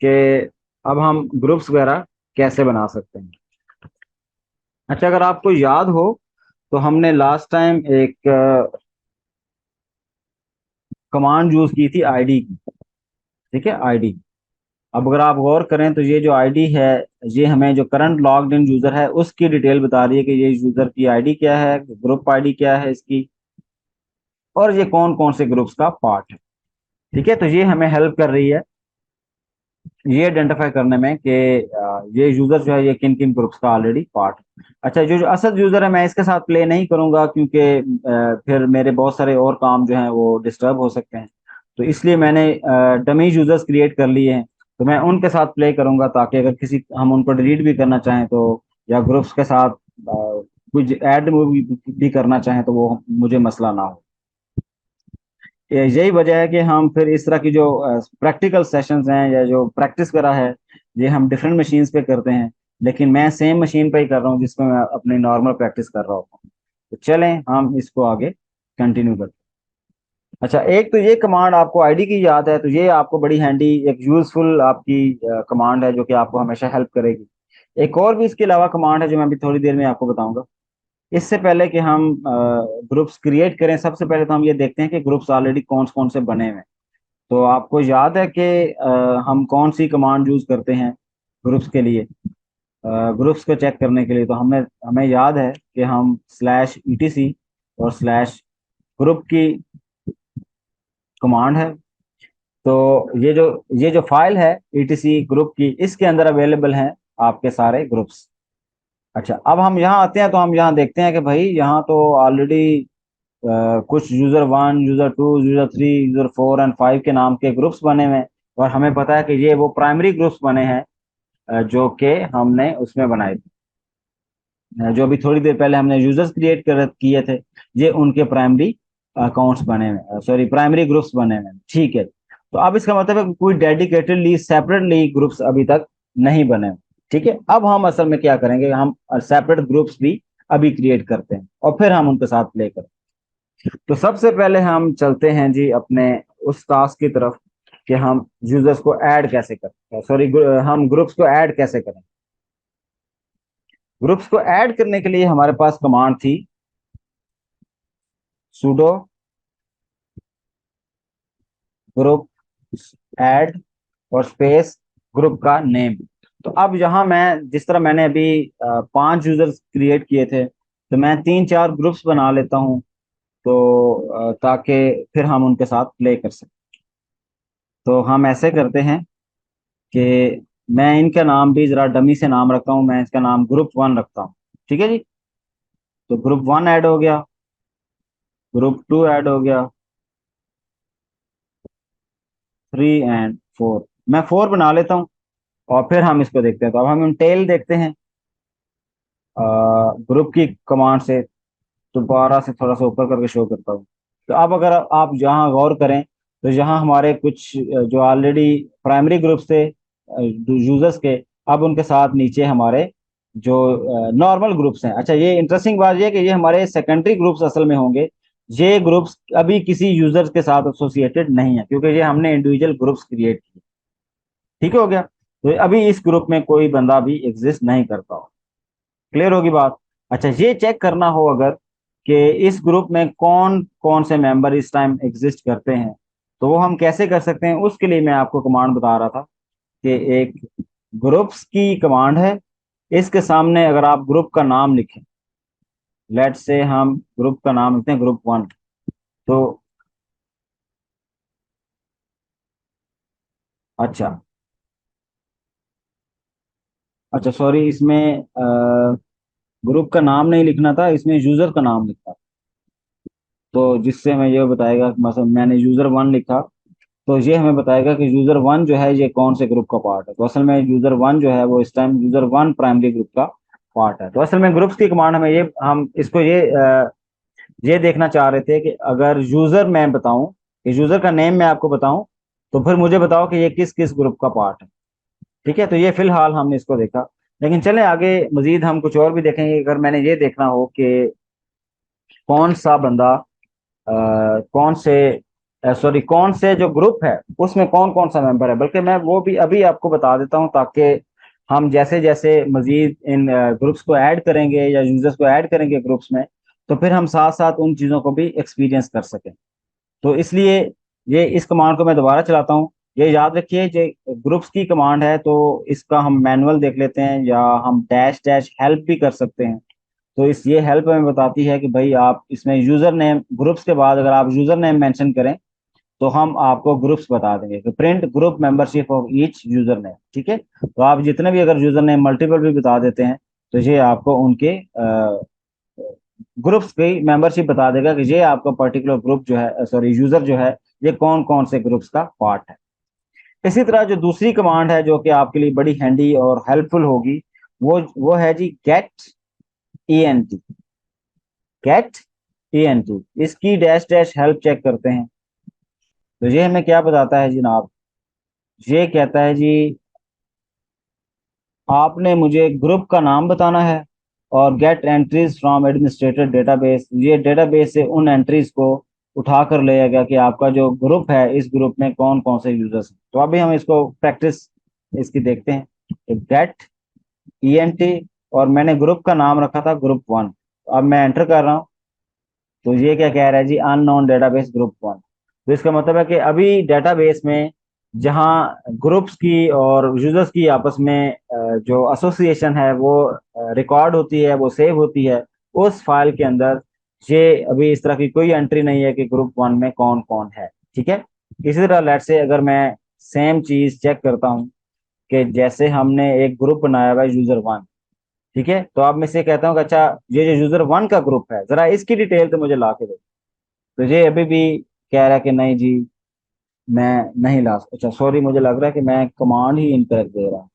कि अब हम ग्रुप्स वगैरह कैसे बना सकते हैं। अच्छा, अगर आपको याद हो, तो हमने लास्ट टाइम एक कमांड यूज की थी आईडी की। ठीक है, आईडी। अब अगर आप गौर करें, तो ये जो आईडी है, ये हमें जो करंट लॉग्ड इन यूजर है उसकी डिटेल बता रही है कि ये यूजर की आईडी क्या है, ग्रुप आईडी क्या है इसकी, और ये कौन कौन से ग्रुप्स का पार्ट है। ठीक है, तो ये हमें हेल्प कर रही है ये आइडेंटिफाई करने में कि ये यूजर जो है ये किन किन ग्रुप्स का ऑलरेडी पार्ट है। अच्छा, जो जो असल यूजर है मैं इसके साथ प्ले नहीं करूंगा, क्योंकि फिर मेरे बहुत सारे और काम जो हैं वो डिस्टर्ब हो सकते हैं। तो इसलिए मैंने डमी यूजर्स क्रिएट कर लिए हैं, तो मैं उनके साथ प्ले करूंगा, ताकि अगर किसी हम उनको डिलीट भी करना चाहें, तो या ग्रुप्स के साथ कुछ ऐड भी करना चाहें, तो वो मुझे मसला ना हो। यही वजह है कि हम फिर इस तरह की जो प्रैक्टिकल सेशंस हैं या जो प्रैक्टिस करा है, ये हम डिफरेंट मशीन्स पे करते हैं, लेकिन मैं सेम मशीन पे ही कर रहा हूँ जिसमें मैं अपनी नॉर्मल प्रैक्टिस कर रहा होता हूँ। तो चलें हम इसको आगे कंटिन्यू करते हैं। अच्छा, एक तो ये कमांड आपको आईडी की याद है, तो ये आपको बड़ी हैंडी एक यूजफुल आपकी कमांड है, जो कि आपको हमेशा हेल्प करेगी। एक और भी इसके अलावा कमांड है जो मैं अभी थोड़ी देर में आपको बताऊंगा। इससे पहले कि हम ग्रुप्स क्रिएट करें, सबसे पहले तो हम ये देखते हैं कि ग्रुप्स ऑलरेडी कौन कौन से बने हुए हैं। तो आपको याद है कि हम कौन सी कमांड यूज करते हैं ग्रुप्स के लिए, ग्रुप्स को चेक करने के लिए। तो हमें हमें याद है कि हम स्लैश ईटीसी और स्लैश ग्रुप की कमांड है। तो ये जो फाइल है ईटीसी ग्रुप की, इसके अंदर अवेलेबल हैं आपके सारे ग्रुप्स। अच्छा, अब हम यहाँ आते हैं तो हम यहाँ देखते हैं कि भाई यहाँ तो ऑलरेडी कुछ user 1, user 2, user 3, user 4 and 5 के नाम के ग्रुप्स बने हुए हैं। और हमें पता है कि ये वो प्राइमरी ग्रुप्स बने हैं जो कि हमने उसमें बनाए थे। जो अभी थोड़ी देर पहले हमने यूजर्स क्रिएट कर किए थे, ये उनके प्राइमरी अकाउंट्स बने हुए, सॉरी प्राइमरी ग्रुप्स बने हुए हैं। ठीक है, तो अब इसका मतलब है कि कोई डेडिकेटेडली सेपरेटली ग्रुप्स अभी तक नहीं बने हुए। ठीक है, अब हम असल में क्या करेंगे, हम सेपरेट ग्रुप्स भी अभी क्रिएट करते हैं और फिर हम उनके साथ प्ले करते हैं। तो सबसे पहले हम चलते हैं जी अपने उस टास्क की तरफ कि हम यूजर्स को ऐड कैसे करें, सॉरी हम ग्रुप्स को ऐड कैसे करें। ग्रुप्स को ऐड करने के लिए हमारे पास कमांड थी sudo ग्रुप ऐड और स्पेस ग्रुप का नेम। तो अब यहाँ मैं जिस तरह मैंने अभी 5 यूजर्स क्रिएट किए थे, तो मैं 3-4 ग्रुप्स बना लेता हूँ, तो ताकि फिर हम उनके साथ प्ले कर सकें। तो हम ऐसे करते हैं कि मैं इनका नाम भी जरा डमी से नाम रखता हूँ, मैं इसका नाम ग्रुप 1 रखता हूँ। ठीक है जी, तो ग्रुप 1 ऐड हो गया, ग्रुप 2 ऐड हो गया, 3 एंड 4, मैं 4 बना लेता हूँ। और फिर हम इसको देखते हैं, तो अब हम टेल देखते हैं ग्रुप की कमांड से। दोबारा से थोड़ा सा ऊपर करके शो करता हूँ। तो अब अगर आप यहाँ गौर करें, तो यहाँ हमारे कुछ जो ऑलरेडी प्राइमरी ग्रुप्स थे यूजर्स के, अब उनके साथ नीचे हमारे जो नॉर्मल ग्रुप्स हैं। अच्छा, ये इंटरेस्टिंग बात ये है कि ये हमारे सेकेंडरी ग्रुप्स असल में होंगे। ये ग्रुप्स अभी किसी यूजर्स के साथ एसोसिएटेड नहीं है, क्योंकि ये हमने इंडिविजुअल ग्रुप्स क्रिएट किए। ठीक हो गया, तो अभी इस ग्रुप में कोई बंदा भी एग्जिस्ट नहीं करता हो। क्लियर होगी बात। अच्छा, ये चेक करना हो अगर कि इस ग्रुप में कौन कौन से मेंबर इस टाइम एग्जिस्ट करते हैं, तो वो हम कैसे कर सकते हैं, उसके लिए मैं आपको कमांड बता रहा था कि एक ग्रुप्स की कमांड है। इसके सामने अगर आप ग्रुप का नाम लिखें, लेट से हम ग्रुप का नाम लिखते हैं ग्रुप 1। तो अच्छा, अच्छा सॉरी, इसमें ग्रुप का नाम नहीं लिखना था, इसमें यूजर का नाम लिखा। तो जिससे हमें ये बताएगा कि मतलब मैंने यूजर 1 लिखा, तो ये हमें बताएगा कि यूजर 1 जो है ये कौन से ग्रुप का पार्ट है। तो असल में यूजर 1 जो है वो इस टाइम यूजर 1 प्राइमरी ग्रुप का पार्ट है। तो असल में ग्रुप्स की कमांड हमें ये, हम इसको ये देखना चाह रहे थे कि अगर यूजर मैं बताऊं, कि यूजर का नेम मैं आपको बताऊं, तो फिर मुझे बताओ कि ये किस किस ग्रुप का पार्ट है। ठीक है, तो ये फिलहाल हमने इसको देखा। लेकिन चलें आगे मजीद हम कुछ और भी देखेंगे। अगर मैंने ये देखना हो कि कौन सा बंदा कौन से सॉरी कौन से जो ग्रुप है उसमें कौन कौन सा मेंबर है, बल्कि मैं वो भी अभी आपको बता देता हूं, ताकि हम जैसे जैसे मजीद इन ग्रुप्स को ऐड करेंगे या यूजर्स को ऐड करेंगे ग्रुप्स में, तो फिर हम साथ साथ उन चीज़ों को भी एक्सपीरियंस कर सकें। तो इसलिए ये इस कमांड को मैं दोबारा चलाता हूँ। ये याद रखिए, ये ग्रुप्स की कमांड है, तो इसका हम मैनुअल देख लेते हैं या हम डैश डैश हेल्प भी कर सकते हैं। तो इस ये हेल्प हमें बताती है कि भाई आप इसमें यूजर नेम, ग्रुप्स के बाद अगर आप यूजर नेम मेंशन करें, तो हम आपको ग्रुप्स बता देंगे कि print group membership of each user name. ठीक है, तो आप जितने भी अगर यूजर नेम मल्टीपल भी बता देते हैं, तो ये आपको उनके ग्रुप्स की मेंबरशिप बता देगा कि ये आपका पर्टिकुलर ग्रुप जो है, सॉरी यूजर जो है, ये कौन कौन से ग्रुप्स का पार्ट है। इसी तरह जो दूसरी कमांड है जो कि आपके लिए बड़ी हैंडी और हेल्पफुल होगी, वो है जी गेट ENT। गेट ENT, इसकी डैश डैश हेल्प चेक करते हैं। तो ये हमें क्या बताता है जनाब, ये कहता है जी आपने मुझे ग्रुप का नाम बताना है और get entries from administrator database, ये डेटाबेस से उन एंट्रीज को उठा कर लेगा कि आपका जो ग्रुप है इस ग्रुप में कौन कौन से यूजर्स हैं। तो अभी हम इसको प्रैक्टिस इसकी देखते हैं। गेट ENT, और मैंने ग्रुप का नाम रखा था ग्रुप 1। अब मैं एंटर कर रहा हूँ, तो ये क्या कह रहा है जी, अननोन डेटाबेस ग्रुप 1। तो इसका मतलब है कि अभी डेटाबेस में जहाँ ग्रुप्स की और यूजर्स की आपस में जो एसोसिएशन है वो रिकॉर्ड होती है, वो सेव होती है उस फाइल के अंदर, ये अभी इस तरह की कोई एंट्री नहीं है कि ग्रुप 1 में कौन कौन है। ठीक है, इसी तरह लेट से अगर मैं सेम चीज चेक करता हूँ कि जैसे हमने एक ग्रुप बनाया हुआ है यूजर 1, ठीक है, तो अब मैं से कहता हूँ कि अच्छा ये जो यूजर वन का ग्रुप है, जरा इसकी डिटेल तो मुझे ला के दो। तो ये अभी भी कह रहा है कि नहीं जी, मैं नहीं ला, अच्छा सॉरी, मुझे लग रहा है कि मैं कमांड ही इनकरेक्ट दे रहा हूँ।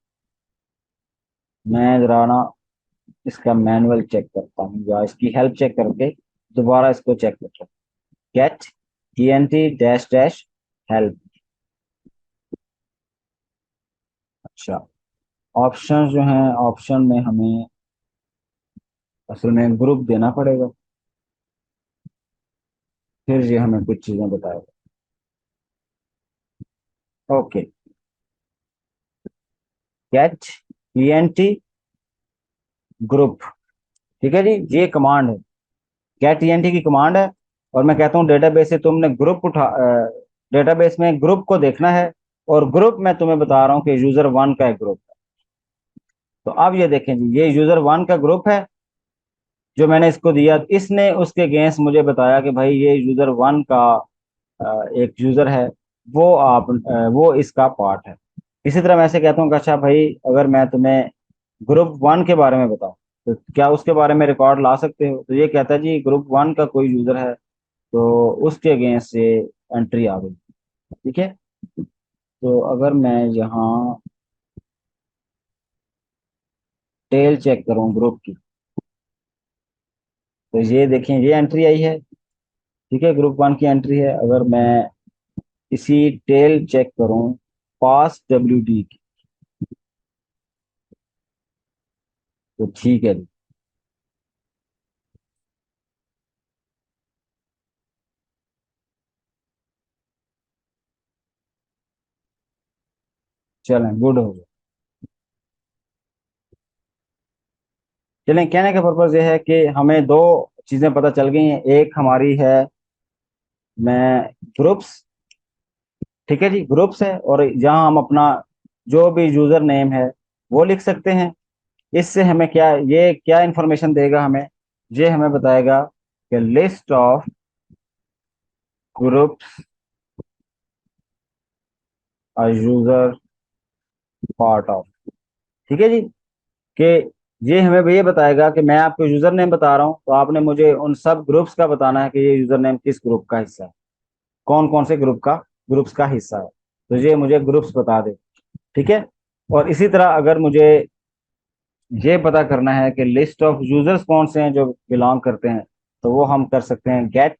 मैं जरा ना इसका मैनुअल चेक करता हूँ, या इसकी हेल्प चेक करके दोबारा इसको चेक करता हूँ। Getent dash dash help. अच्छा, ऑप्शन जो हैं, ऑप्शन में हमें असल में ग्रुप देना पड़ेगा, फिर ये हमें कुछ चीजें बताएगा। Okay, getent group. ठीक है जी, ये कमांड है, गेट टी की कमांड है। और मैं कहता हूँ डेटाबेस से तुमने ग्रुप उठा, डेटाबेस में ग्रुप को देखना है, और ग्रुप मैं तुम्हें बता रहा हूँ कि यूजर वन का एक ग्रुप है। तो अब ये देखें जी, ये यूजर वन का ग्रुप है जो मैंने इसको दिया। इसने उसके अगेंस्ट मुझे बताया कि भाई ये यूजर वन का एक यूजर है, वो इसका पार्ट है। इसी तरह मैं ऐसे कहता हूँ कि अच्छा भाई, अगर मैं तुम्हें ग्रुप वन के बारे में बताऊं, तो क्या उसके बारे में रिकॉर्ड ला सकते हो? तो ये कहता है जी ग्रुप वन का कोई यूजर है, तो उसके अगेंस्ट से एंट्री आ गई। ठीक है, तो अगर मैं यहाँ टेल चेक करूँ ग्रुप की, तो ये देखें ये एंट्री आई है। ठीक है, ग्रुप वन की एंट्री है। अगर मैं इसी टेल चेक करूँ पास WD की, तो ठीक है जी। चलें, गुड हो गया। चलें, कहने का पर्पज ये है कि हमें दो चीजें पता चल गई हैं। एक हमारी है, मैं ग्रुप्स, ठीक है जी, ग्रुप्स है, और जहां हम अपना जो भी यूजर नेम है वो लिख सकते हैं। इससे हमें क्या, ये क्या इंफॉर्मेशन देगा हमें? ये हमें बताएगा कि list of groups a user part of. ठीक है जी, कि ये हमें ये बताएगा कि मैं आपको यूजर नेम बता रहा हूँ, तो आपने मुझे उन सब ग्रुप्स का बताना है कि ये यूजर नेम किस ग्रुप का हिस्सा है, कौन कौन से ग्रुप्स का हिस्सा है। तो ये मुझे ग्रुप्स बता दे। ठीक है, और इसी तरह अगर मुझे ये पता करना है कि लिस्ट ऑफ यूजर्स कौन से हैं जो बिलोंग करते हैं, तो वो हम कर सकते हैं गेट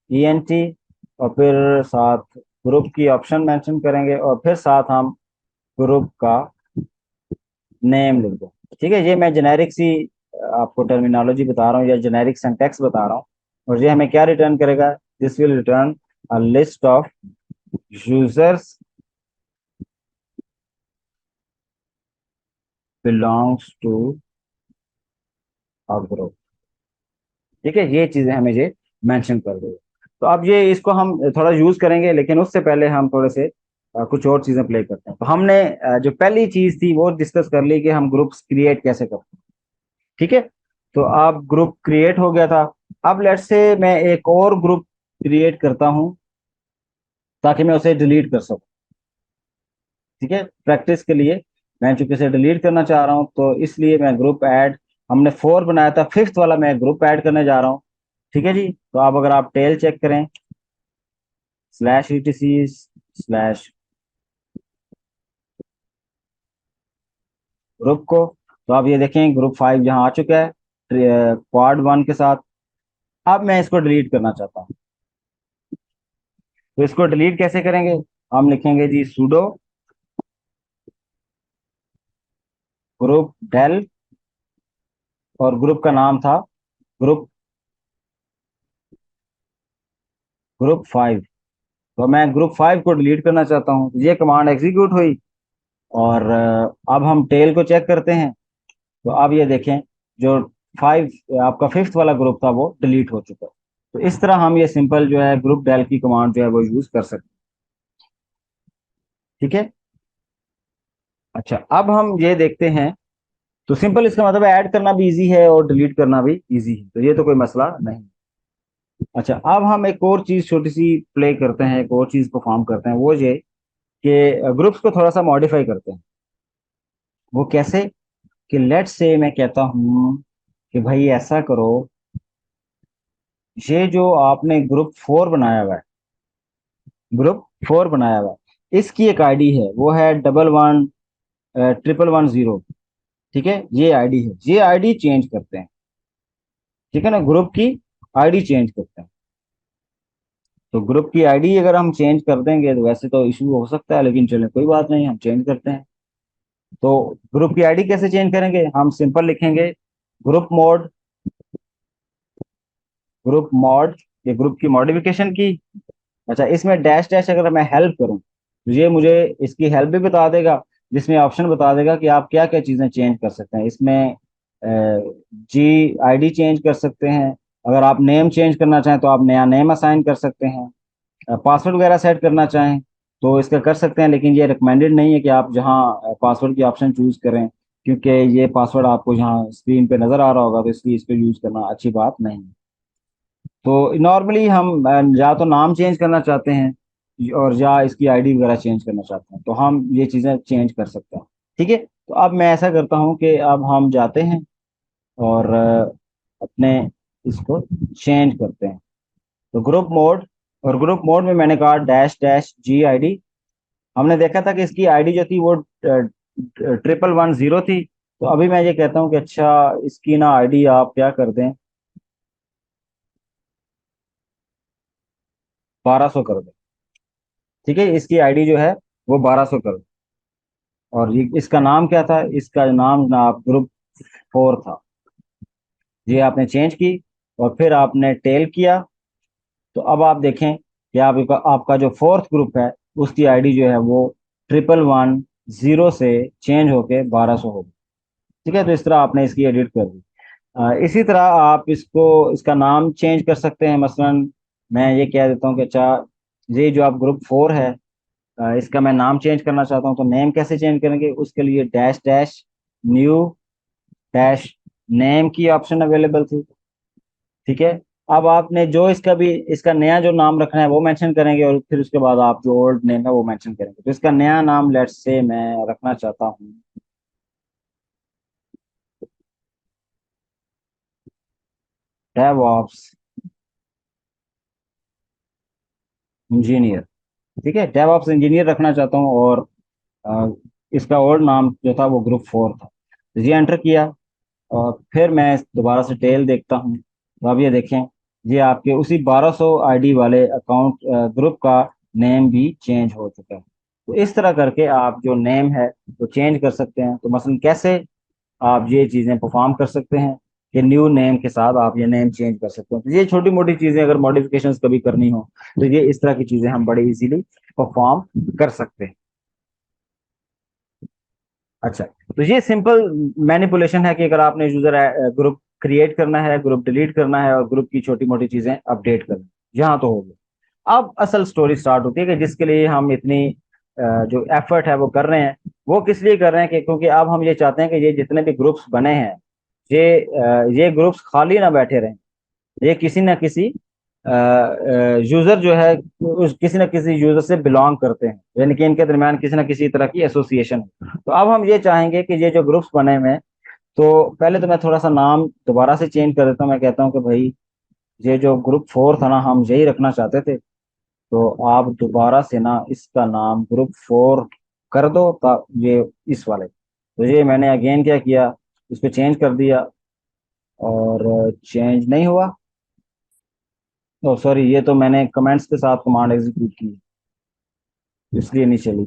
ईएनटी, और फिर साथ ग्रुप की ऑप्शन मेंशन करेंगे, और फिर साथ हम ग्रुप का नेम लिख दो। ठीक है, ये मैं जेनेरिक सी आपको टर्मिनोलॉजी बता रहा हूँ, या जेनेरिक सिंटैक्स बता रहा हूँ। और ये हमें क्या रिटर्न करेगा? This will return a list of users belongs to a group. ठीक है, ये चीजें हमें ये मेंशन कर दो। तो अब ये इसको हम थोड़ा यूज करेंगे, लेकिन उससे पहले हम थोड़े से कुछ और चीजें प्ले करते हैं। तो हमने जो पहली चीज थी वो डिस्कस कर ली कि हम ग्रुप्स क्रिएट कैसे करते हैं। ठीक है, तो अब ग्रुप क्रिएट हो गया था। अब लेट्स से मैं एक और ग्रुप क्रिएट करता हूं ताकि मैं उसे डिलीट कर सकूं। ठीक है, प्रैक्टिस के लिए मैं चूंकि इसे डिलीट करना चाह रहा हूं, तो इसलिए मैं ग्रुप ऐड, हमने फोर बनाया था, फिफ्थ वाला मैं ग्रुप ऐड करने जा रहा हूं। ठीक है जी, तो अब अगर आप टेल चेक करें /etc/ ग्रुप को, तो आप ये देखें ग्रुप 5 यहाँ आ चुका है क्वाड वन के साथ। अब मैं इसको डिलीट करना चाहता हूँ, तो इसको डिलीट कैसे करेंगे? हम लिखेंगे जी sudo ग्रुप डेल, और ग्रुप का नाम था ग्रुप ग्रुप 5। तो मैं ग्रुप 5 को डिलीट करना चाहता हूँ, ये कमांड एग्जीक्यूट हुई। और अब हम टेल को चेक करते हैं, तो अब ये देखें जो 5 आपका फिफ्थ वाला ग्रुप था वो डिलीट हो चुका है। तो इस तरह हम ये सिंपल जो है ग्रुप डेल की कमांड जो है वो यूज कर सकते हैं। ठीक है, अच्छा अब हम ये देखते हैं, तो सिंपल इसका मतलब ऐड करना भी इजी है और डिलीट करना भी इजी है, तो ये तो कोई मसला नहीं। अच्छा, अब हम एक और चीज छोटी सी प्ले करते हैं, एक और चीज परफॉर्म करते हैं, वो ये कि ग्रुप्स को थोड़ा सा मॉडिफाई करते हैं। वो कैसे? कि लेट्स से मैं कहता हूँ कि भाई ऐसा करो, ये जो आपने ग्रुप 4 बनाया हुआ है, ग्रुप 4 बनाया हुआ है, इसकी एक आईडी है, वो है 111110। ठीक है, ये आईडी है, ये आईडी चेंज करते हैं। ठीक है ना, ग्रुप की आईडी चेंज करते हैं। तो ग्रुप की आईडी अगर हम चेंज कर देंगे तो वैसे तो इशू हो सकता है, लेकिन चलो कोई बात नहीं, हम चेंज करते हैं। तो ग्रुप की आईडी कैसे चेंज करेंगे, हम सिंपल लिखेंगे ग्रुप मोड, ग्रुप मॉड, ये ग्रुप की मॉडिफिकेशन की। अच्छा, इसमें डैश डैश अगर मैं हेल्प करूं तो ये मुझे इसकी हेल्प भी बता देगा, जिसमें ऑप्शन बता देगा कि आप क्या क्या चीजें चेंज कर सकते हैं इसमें। जी आईडी चेंज कर सकते हैं, अगर आप नेम चेंज करना चाहें तो आप नया नेम असाइन कर सकते हैं, पासवर्ड वगैरह सेट करना चाहें तो इसका कर सकते हैं, लेकिन ये रिकमेंडेड नहीं है कि आप जहाँ पासवर्ड की ऑप्शन चूज करें, क्योंकि ये पासवर्ड आपको यहाँ स्क्रीन पे नजर आ रहा होगा, तो इसलिए इसको यूज करना अच्छी बात नहीं है। तो नॉर्मली हम या तो नाम चेंज करना चाहते हैं और या इसकी आईडी वगैरह चेंज करना चाहते हैं, तो हम ये चीज़ें चेंज कर सकते हैं। ठीक है, तो अब मैं ऐसा करता हूँ कि अब हम जाते हैं और अपने इसको चेंज करते हैं। तो ग्रुप मोड, और ग्रुप मोड में मैंने कहा डैश डैश जी आईडी। हमने देखा था कि इसकी आईडी जो थी वो 1110 थी। तो अभी मैं ये कहता हूँ कि अच्छा, इसकी ना आईडी आप क्या कर दें, 1200 कर दें। ठीक है, इसकी आईडी जो है वो 1200 कर दें। और ये इसका नाम क्या था, इसका नाम ना ग्रुप 4 था। ये आपने चेंज की और फिर आपने टेल किया, तो अब आप देखें कि आपका आपका जो फोर्थ ग्रुप है उसकी आईडी जो है वो 1110 से चेंज होके 1200 हो गई। ठीक है, तो इस तरह आपने इसकी एडिट कर दी। इसी तरह आप इसको, इसका नाम चेंज कर सकते हैं। मसलन मैं ये कह देता हूँ कि अच्छा, ये जो आप ग्रुप 4 है, इसका मैं नाम चेंज करना चाहता हूँ, तो नेम कैसे चेंज करेंगे, उसके लिए dash dash new dash name की ऑप्शन अवेलेबल थी। ठीक है, अब आपने जो इसका भी, इसका नया जो नाम रखना है वो मेंशन करेंगे, और फिर उसके बाद आप जो ओल्ड नेम है वो मेंशन करेंगे। तो इसका नया नाम लेट्स से मैं रखना चाहता हूँ डेवऑप्स इंजीनियर। ठीक है, डेवऑप्स इंजीनियर रखना चाहता हूँ, और अ, इसका ओल्ड नाम जो था वो ग्रुप 4 था। तो ये एंटर किया, और फिर मैं दोबारा से टेल देखता हूँ, तो अब ये देखें, ये आपके उसी 1200 आईडी वाले अकाउंट ग्रुप का नेम भी चेंज हो चुका है। तो इस तरह करके आप जो नेम है वो चेंज कर सकते हैं। तो मसलन कैसे आप ये चीज़ें परफॉर्म कर सकते हैं कि न्यू नेम के साथ आप ये नेम चेंज कर सकते हैं। तो ये छोटी मोटी चीज़ें अगर मॉडिफिकेशंस कभी करनी हो तो ये इस तरह की चीज़ें हम बड़े इजीली परफॉर्म कर सकते हैं। अच्छा, तो ये सिंपल मैनिपुलेशन है कि अगर आपने यूजर ग्रुप क्रिएट करना है, ग्रुप डिलीट करना है, और ग्रुप की छोटी मोटी चीजें अपडेट करना है, यहाँ तो हो गया। अब असल स्टोरी स्टार्ट होती है कि जिसके लिए हम इतनी जो एफर्ट है वो कर रहे हैं, वो किस लिए कर रहे हैं कि क्योंकि अब हम ये चाहते हैं कि ये जितने भी ग्रुप्स बने हैं, ये ग्रुप्स खाली ना बैठे रहें, ये किसी ना किसी यूजर जो है उस किसी न किसी यूजर से बिलोंग करते हैं, यानी कि इनके दरमियान किसी न किसी तरह की एसोसिएशन है। तो अब हम ये चाहेंगे कि ये जो ग्रुप्स बने हुए हैं, तो पहले तो मैं थोड़ा सा नाम दोबारा से चेंज कर देता हूँ। मैं कहता हूँ कि भाई, ये जो ग्रुप 4 था ना, हम यही रखना चाहते थे, तो आप दोबारा से ना इसका नाम ग्रुप 4 कर दो। ये इस वाले, तो ये मैंने अगेन क्या किया, इस पे चेंज कर दिया, और चेंज नहीं हुआ। ओ सॉरी, ये तो मैंने कमेंट्स के साथ कमांड एग्जीक्यूट की, इसलिए नहीं चली।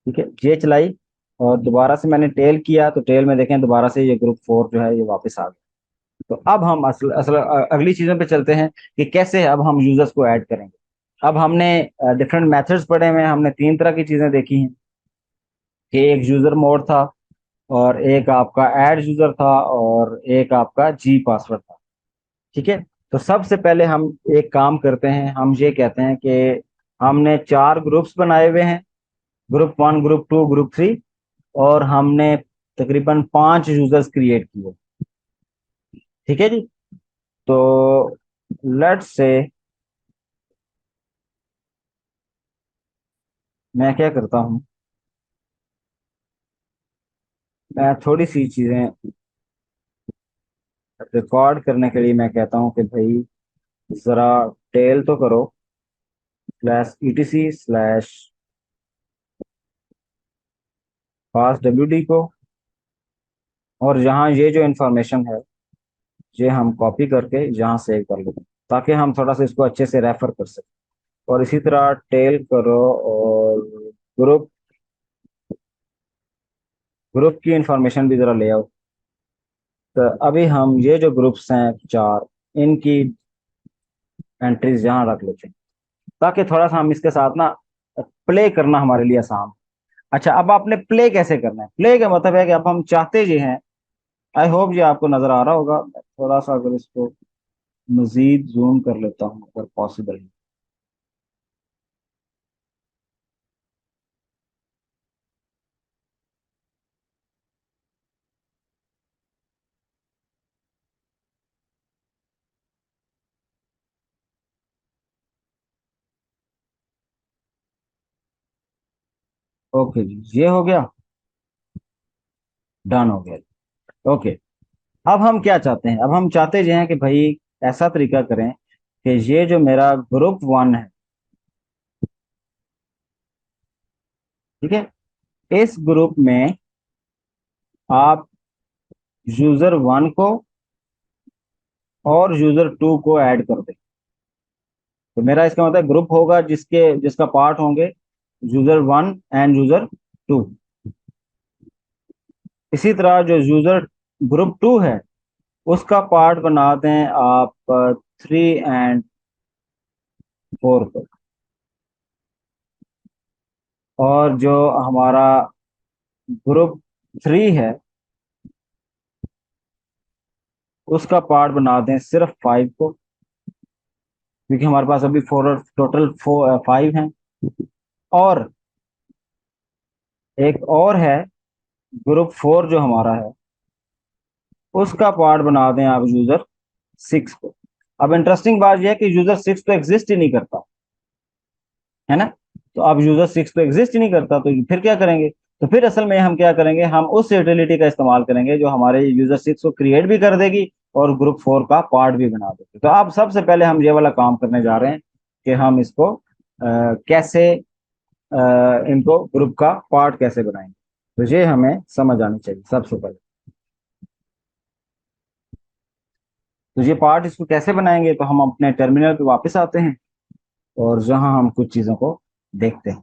ठीक है, ये चलाई, और दोबारा से मैंने टेल किया, तो टेल में देखें दोबारा से ये ग्रुप 4 जो है ये वापस आ गया। तो अब हम असल असल अगली चीजों पे चलते हैं कि कैसे अब हम यूजर्स को ऐड करेंगे। अब हमने डिफरेंट मेथड्स पढ़े हुए हैं, हमने 3 तरह की चीजें देखी हैं कि एक यूजर मोड था, और एक आपका ऐड यूजर था, और एक आपका जी पासवर्ड था। ठीक है, तो सबसे पहले हम एक काम करते हैं, हम ये कहते हैं कि हमने 4 ग्रुप्स बनाए हुए हैं, ग्रुप 1, ग्रुप 2, ग्रुप 3, और हमने तकरीबन 5 यूजर्स क्रिएट किए। ठीक है जी, तो लेट्स से मैं क्या करता हूँ, मैं थोड़ी सी चीजें रिकॉर्ड करने के लिए मैं कहता हूँ कि भाई जरा टेल तो करो /etc/pass wd को, और यहाँ ये जो इंफॉर्मेशन है ये हम कॉपी करके यहाँ सेव कर लेते हैं ताकि हम थोड़ा सा इसको अच्छे से रेफर कर सकें। और इसी तरह टेल करो और ग्रुप ग्रुप की इंफॉर्मेशन भी जरा ले आओ। तो अभी हम ये जो ग्रुप्स हैं चार, इनकी एंट्रीज यहाँ रख लेते हैं ताकि थोड़ा सा हम इसके साथ ना प्ले करना हमारे लिए आसान। अच्छा, अब आपने प्ले कैसे करना है? प्ले का मतलब है कि अब हम चाहते जी हैं, आई होप ये आपको नजर आ रहा होगा। मैं थोड़ा सा अगर इसको मजीद जूम कर लेता हूँ अगर पॉसिबल है। ओके जी, ये हो गया, डन हो गया। ओके, अब हम क्या चाहते हैं? अब हम चाहते ये हैं कि भाई ऐसा तरीका करें कि ये जो मेरा ग्रुप वन है, ठीक है, इस ग्रुप में आप यूजर वन को और यूजर टू को ऐड कर दें। तो मेरा इसका मतलब ग्रुप होगा जिसका पार्ट होंगे user one and user two. इसी तरह जो यूजर ग्रुप टू है उसका पार्ट बना दें आप थ्री एंड फोर को। और जो हमारा ग्रुप थ्री है उसका पार्ट बना दें सिर्फ फाइव को, क्योंकि हमारे पास अभी फोर टोटल फाइव हैं। और एक और है ग्रुप फोर जो हमारा है उसका पार्ट बना दें आप यूजर सिक्स को। अब इंटरेस्टिंग बात यह है कि यूजर सिक्स तो एग्जिस्ट ही नहीं करता, है ना? तो अब यूजर सिक्स तो एग्जिस्ट ही नहीं करता, तो फिर क्या करेंगे? तो फिर असल में हम क्या करेंगे, हम उस यूटिलिटी का इस्तेमाल करेंगे जो हमारे यूजर सिक्स को क्रिएट भी कर देगी और ग्रुप फोर का पार्ट भी बना देगी। तो अब सबसे पहले हम ये वाला काम करने जा रहे हैं कि हम इसको कैसे इनको ग्रुप का पार्ट कैसे बनाएंगे। तो ये हमें समझ आनी चाहिए सबसे पहले। तो ये पार्ट इसको कैसे बनाएंगे, तो हम अपने टर्मिनल पे वापस आते हैं और जहां हम कुछ चीजों को देखते हैं।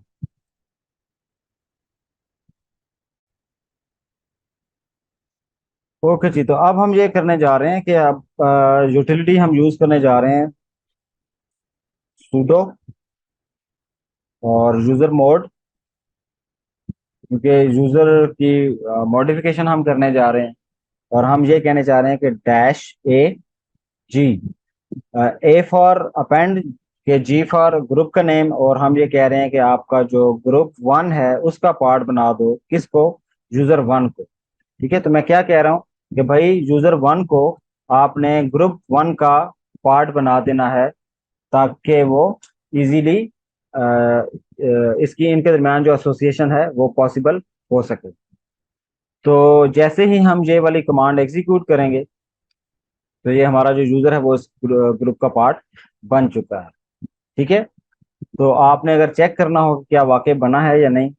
ओके जी, तो अब हम ये करने जा रहे हैं कि अब यूटिलिटी हम यूज करने जा रहे हैं sudo और यूजर मोड, क्योंकि यूजर की मॉडिफिकेशन हम करने जा रहे हैं। और हम ये कहने चाह रहे हैं कि -a g, A for append, के जी फॉर ग्रुप का नेम, और हम ये कह रहे हैं कि आपका जो ग्रुप वन है उसका पार्ट बना दो किसको? यूजर वन को। ठीक है, तो मैं क्या कह रहा हूँ कि भाई यूजर वन को आपने ग्रुप वन का पार्ट बना देना है ताकि वो इजीली इसकी इनके दरमियान जो एसोसिएशन है वो पॉसिबल हो सके। तो जैसे ही हम ये वाली कमांड एग्जीक्यूट करेंगे तो ये हमारा जो यूजर है वो इस ग्रुप का पार्ट बन चुका है। ठीक है, तो आपने अगर चेक करना हो कि क्या वाकई बना है या नहीं,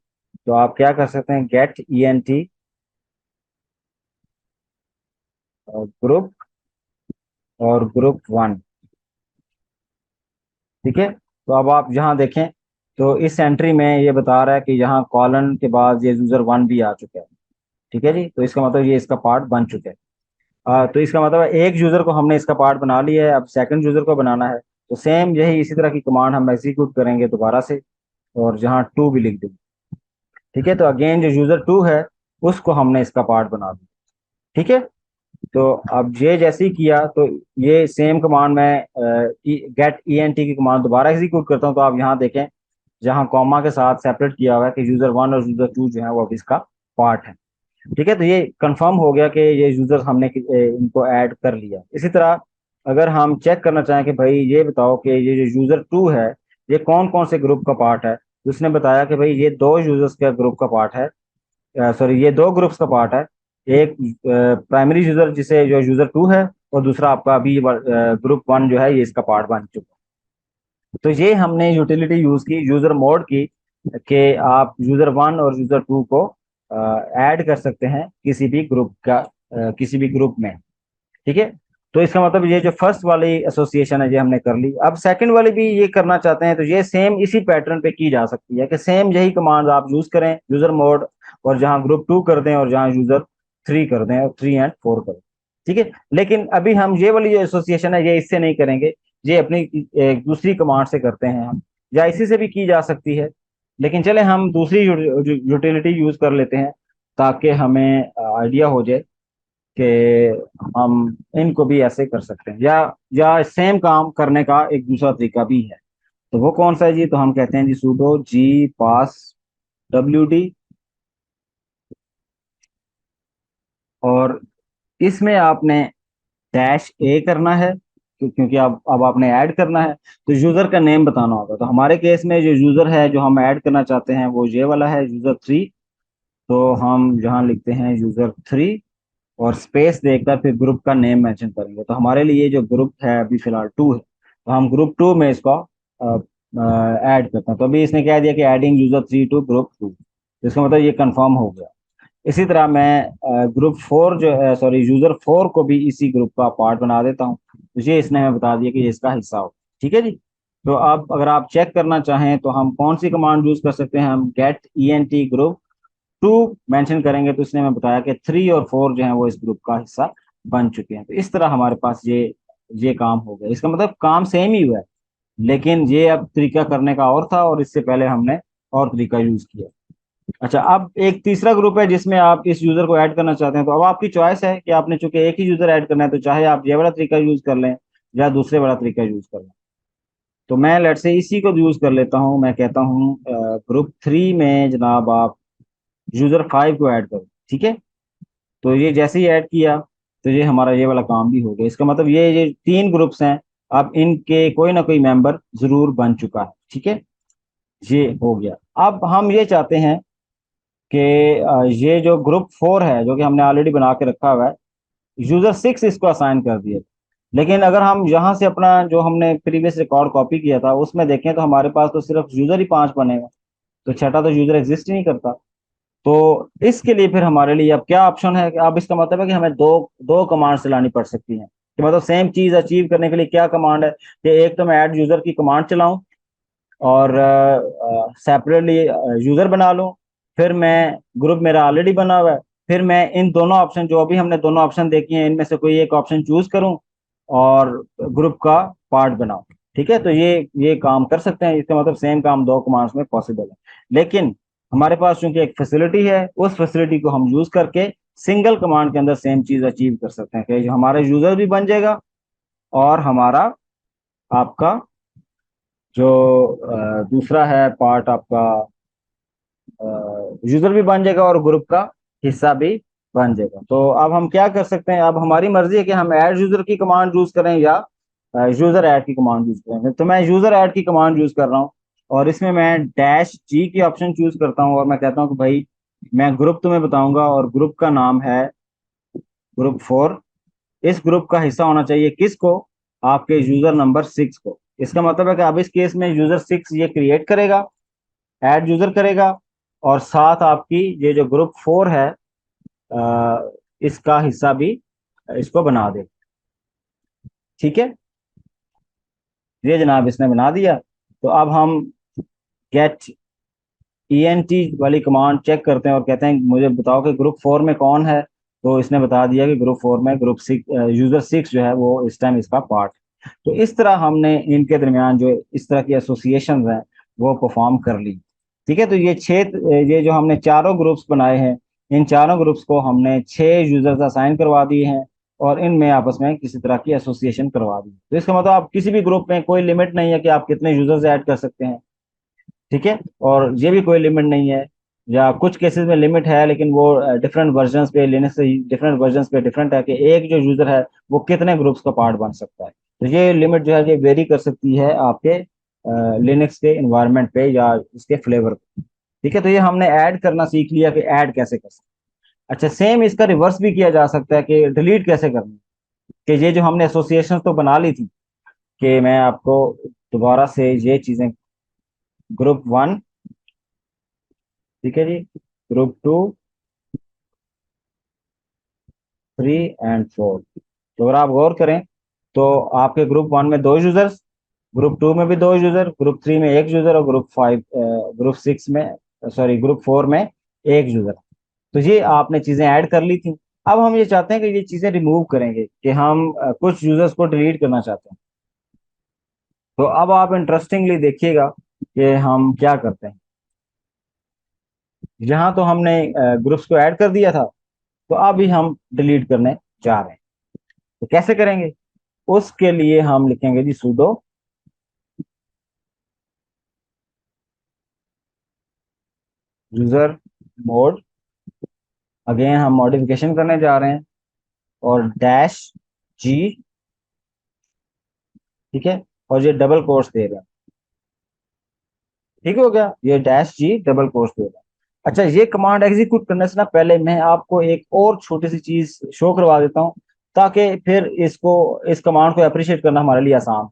तो आप क्या कर सकते हैं, गेट ENT ग्रुप और ग्रुप वन। ठीक है, तो अब आप यहाँ देखें तो इस एंट्री में ये बता रहा है कि यहाँ कॉलन के बाद ये यूजर वन भी आ चुका है। ठीक है जी, तो इसका मतलब ये इसका पार्ट बन चुका है। तो इसका मतलब है एक यूजर को हमने इसका पार्ट बना लिया है, अब सेकंड यूजर को बनाना है। तो सेम यही इसी तरह की कमांड हम एग्जीक्यूट करेंगे दोबारा से, और जहाँ टू भी लिख देंगे। ठीक है, तो अगेन जो यूजर टू है उसको हमने इसका पार्ट बना दिया। ठीक है, तो अब ये जैसे ही किया तो ये सेम कमांड मैं गेट ENT की कमांड दोबारा एग्जीक्यूट करता हूँ। तो आप यहाँ देखें जहाँ कॉमा के साथ सेपरेट किया हुआ है कि यूजर वन और यूजर टू जो है वो अब इसका पार्ट है। ठीक है, तो ये कंफर्म हो गया कि ये यूजर हमने इनको ऐड कर लिया। इसी तरह अगर हम चेक करना चाहें कि भाई ये बताओ कि ये जो यूजर टू है ये कौन कौन से ग्रुप का पार्ट है, तो उसने बताया कि भाई ये दो यूजर्स का ग्रुप का पार्ट है, सॉरी ये दो ग्रुप्स का पार्ट है। एक प्राइमरी यूजर जिसे जो यूजर 2 है, और दूसरा आपका अभी ग्रुप 1 जो है ये इसका पार्ट बन चुका है। तो ये हमने यूटिलिटी यूज की यूजर मोड की, कि आप यूजर 1 और यूजर 2 को ऐड कर सकते हैं किसी भी ग्रुप का, किसी भी ग्रुप में। ठीक है। तो इसका मतलब ये जो फर्स्ट वाली एसोसिएशन है ये हमने कर ली। अब सेकंड वाली भी ये करना चाहते हैं तो ये सेम इसी पैटर्न पे की जा सकती है, कि सेम यही कमांड आप यूज करें यूजर मोड, और जहां ग्रुप 2 कर दें और जहां यूजर 3 कर दें, और 3 एंड 4 कर दें। ठीक है। लेकिन अभी हम ये वाली जो एसोसिएशन है ये इससे नहीं करेंगे, ये अपनी एक दूसरी कमांड से करते हैं हम, या इसी से भी की जा सकती है। लेकिन चले हम दूसरी यूटिलिटी यूज कर लेते हैं, ताकि हमें आइडिया हो जाए कि हम इनको भी ऐसे कर सकते हैं, या सेम काम करने का एक दूसरा तरीका भी है। तो वो कौन सा है जी? तो हम कहते हैं जी sudo जी पास wd, और इसमें आपने डैश ए करना है, क्योंकि अब आपने ऐड करना है, तो यूजर का नेम बताना होगा। तो हमारे केस में जो यूजर है जो हम ऐड करना चाहते हैं वो ये वाला है, यूजर 3। तो हम यहाँ लिखते हैं यूजर 3, और स्पेस देकर फिर ग्रुप का नेम मेंशन करेंगे। तो हमारे लिए जो ग्रुप है अभी फिलहाल 2 है, तो हम ग्रुप 2 में इसको ऐड करते हैं। तो अभी इसने कह दिया कि एडिंग यूजर 3 टू ग्रुप 2, तो इसका मतलब ये कंफर्म हो गया। इसी तरह मैं ग्रुप 4 जो है, सॉरी, यूजर 4 को भी इसी ग्रुप का पार्ट बना देता हूँ। तो ये इसने हमें बता दिया कि ये इसका हिस्सा हो। ठीक है जी। तो अब अगर आप चेक करना चाहें तो हम कौन सी कमांड यूज कर सकते हैं? हम गेट ent ग्रुप 2 मेंशन करेंगे, तो इसने हमें बताया कि 3 और 4 जो है वो इस ग्रुप का हिस्सा बन चुके हैं। तो इस तरह हमारे पास ये काम हो गया। इसका मतलब काम सेम ही हुआ है, लेकिन ये अब तरीका करने का और था, और इससे पहले हमने और तरीका यूज किया। अच्छा, अब एक तीसरा ग्रुप है जिसमें आप इस यूजर को ऐड करना चाहते हैं। तो अब आपकी चॉइस है कि आपने चूंकि एक ही यूजर ऐड करना है, तो चाहे आप ये वाला तरीका यूज कर लें या दूसरे वाला तरीका यूज कर लें। तो मैं लेट से इसी को यूज कर लेता हूँ। मैं कहता हूँ ग्रुप 3 में जनाब आप यूजर 5 को ऐड करो। ठीक है। तो ये जैसे ही ऐड किया, तो ये हमारा ये वाला काम भी हो गया। इसका मतलब ये 3 ग्रुप्स हैं, अब इनके कोई ना कोई मेंबर जरूर बन चुका है। ठीक है। ये हो गया। अब हम ये चाहते हैं कि ये जो ग्रुप 4 है जो कि हमने ऑलरेडी बना के रखा हुआ है, यूजर 6 इसको असाइन कर दिए। लेकिन अगर हम यहाँ से अपना जो हमने प्रीवियस रिकॉर्ड कॉपी किया था उसमें देखें, तो हमारे पास तो सिर्फ यूजर ही 5 बनेगा, तो छठा तो यूजर एग्जिस्ट ही नहीं करता। तो इसके लिए फिर हमारे लिए अब क्या ऑप्शन है? कि अब इसका मतलब है कि हमें दो दो कमांड चलानी पड़ सकती हैं। कि मतलब सेम चीज अचीव करने के लिए क्या कमांड है? कि एक तो मैं ऐड यूजर की कमांड चलाऊं, और सेपरेटली यूजर बना लूं, फिर मैं ग्रुप मेरा ऑलरेडी बना हुआ है, फिर मैं इन दोनों ऑप्शन, जो अभी हमने दोनों ऑप्शन देखे हैं, इनमें से कोई एक ऑप्शन चूज करूं और ग्रुप का पार्ट बनाऊं। ठीक है। तो ये काम कर सकते हैं। इसका मतलब सेम काम दो कमांड्स में पॉसिबल है। लेकिन हमारे पास चूंकि एक फैसिलिटी है, उस फैसिलिटी को हम यूज करके सिंगल कमांड के अंदर सेम चीज अचीव कर सकते हैं, कि हमारा यूजर भी बन जाएगा, और हमारा आपका जो दूसरा है पार्ट आपका, यूजर भी बन जाएगा और ग्रुप का हिस्सा भी बन जाएगा। तो अब हम क्या कर सकते हैं? अब हमारी मर्जी है कि हम ऐड यूजर की कमांड यूज करें या यूजर ऐड की कमांड यूज करें। तो मैं यूजर ऐड की कमांड यूज कर रहा हूँ, और इसमें मैं डैश जी की ऑप्शन चूज करता हूँ, और मैं कहता हूँ कि भाई मैं ग्रुप तुम्हें बताऊंगा, और ग्रुप का नाम है ग्रुप 4। इस ग्रुप का हिस्सा होना चाहिए किसको? आपके यूजर नंबर 6 को। इसका मतलब है कि अब इस केस में यूजर 6 ये क्रिएट करेगा, ऐड यूजर करेगा, और साथ आपकी ये जो ग्रुप 4 है इसका हिस्सा भी इसको बना दे। ठीक है। ये जनाब इसने बना दिया। तो अब हम गेट ent वाली कमांड चेक करते हैं, और कहते हैं मुझे बताओ कि ग्रुप 4 में कौन है। तो इसने बता दिया कि ग्रुप 4 में ग्रुप 6, यूजर 6 जो है वो इस टाइम इसका पार्ट। तो इस तरह हमने इनके दरमियान जो इस तरह की एसोसिएशन हैं वो परफॉर्म कर ली। ठीक है। तो ये जो हमने चारों ग्रुप्स बनाए हैं, इन चारों ग्रुप्स को हमने 6 यूजर्स असाइन करवा दिए हैं, और इनमें आपस में किसी तरह की एसोसिएशन करवा दी। तो इसका मतलब आप किसी भी ग्रुप में कोई लिमिट नहीं है कि आप कितने यूजर्स ऐड कर सकते हैं। ठीक है। और ये भी कोई लिमिट नहीं है, या कुछ केसेस में लिमिट है, लेकिन वो डिफरेंट वर्जन्स पे लिनक्स से डिफरेंट वर्जन्स पे डिफरेंट है, कि एक जो यूजर है वो कितने ग्रुप्स का पार्ट बन सकता है। तो ये लिमिट जो है ये वेरी कर सकती है आपके लिनक्स के इन्वायरमेंट पे या इसके फ्लेवर पे। ठीक है। तो ये हमने ऐड करना सीख लिया कि ऐड कैसे कर सकते हैं। अच्छा, सेम इसका रिवर्स भी किया जा सकता है कि डिलीट कैसे करना है। कि ये जो हमने एसोसिएशन तो बना ली थी, कि मैं आपको दोबारा से ये चीजें, ग्रुप वन, ठीक है जी, group two, three and four, तो अगर आप गौर करें तो आपके ग्रुप वन में दो यूजर्स, ग्रुप टू में भी दो यूजर, ग्रुप थ्री में एक यूजर, और ग्रुप फाइव, ग्रुप सिक्स में, सॉरी ग्रुप फोर में एक यूजर। तो ये आपने चीजें ऐड कर ली थी। अब हम ये चाहते हैं कि ये चीजें रिमूव करेंगे, कि हम कुछ यूजर्स को डिलीट करना चाहते हैं। तो अब आप इंटरेस्टिंगली देखिएगा कि हम क्या करते हैं। यहाँ तो हमने ग्रुप्स को ऐड कर दिया था, तो अभी हम डिलीट करने जा रहे हैं। तो कैसे करेंगे? उसके लिए हम लिखेंगे जी sudo यूजर मोड, अगेन हम मॉडिफिकेशन करने जा रहे हैं, और डैश जी, ठीक है, और ये डबल कोट्स दे रहे हैं। ठीक हो गया, ये डैश जी डबल कोट्स दे रहे हैं। अच्छा, ये कमांड एग्जीक्यूट करने से ना पहले मैं आपको एक और छोटी सी चीज शो करवा देता हूँ, ताकि फिर इसको, इस कमांड को अप्रिशिएट करना हमारे लिए आसान।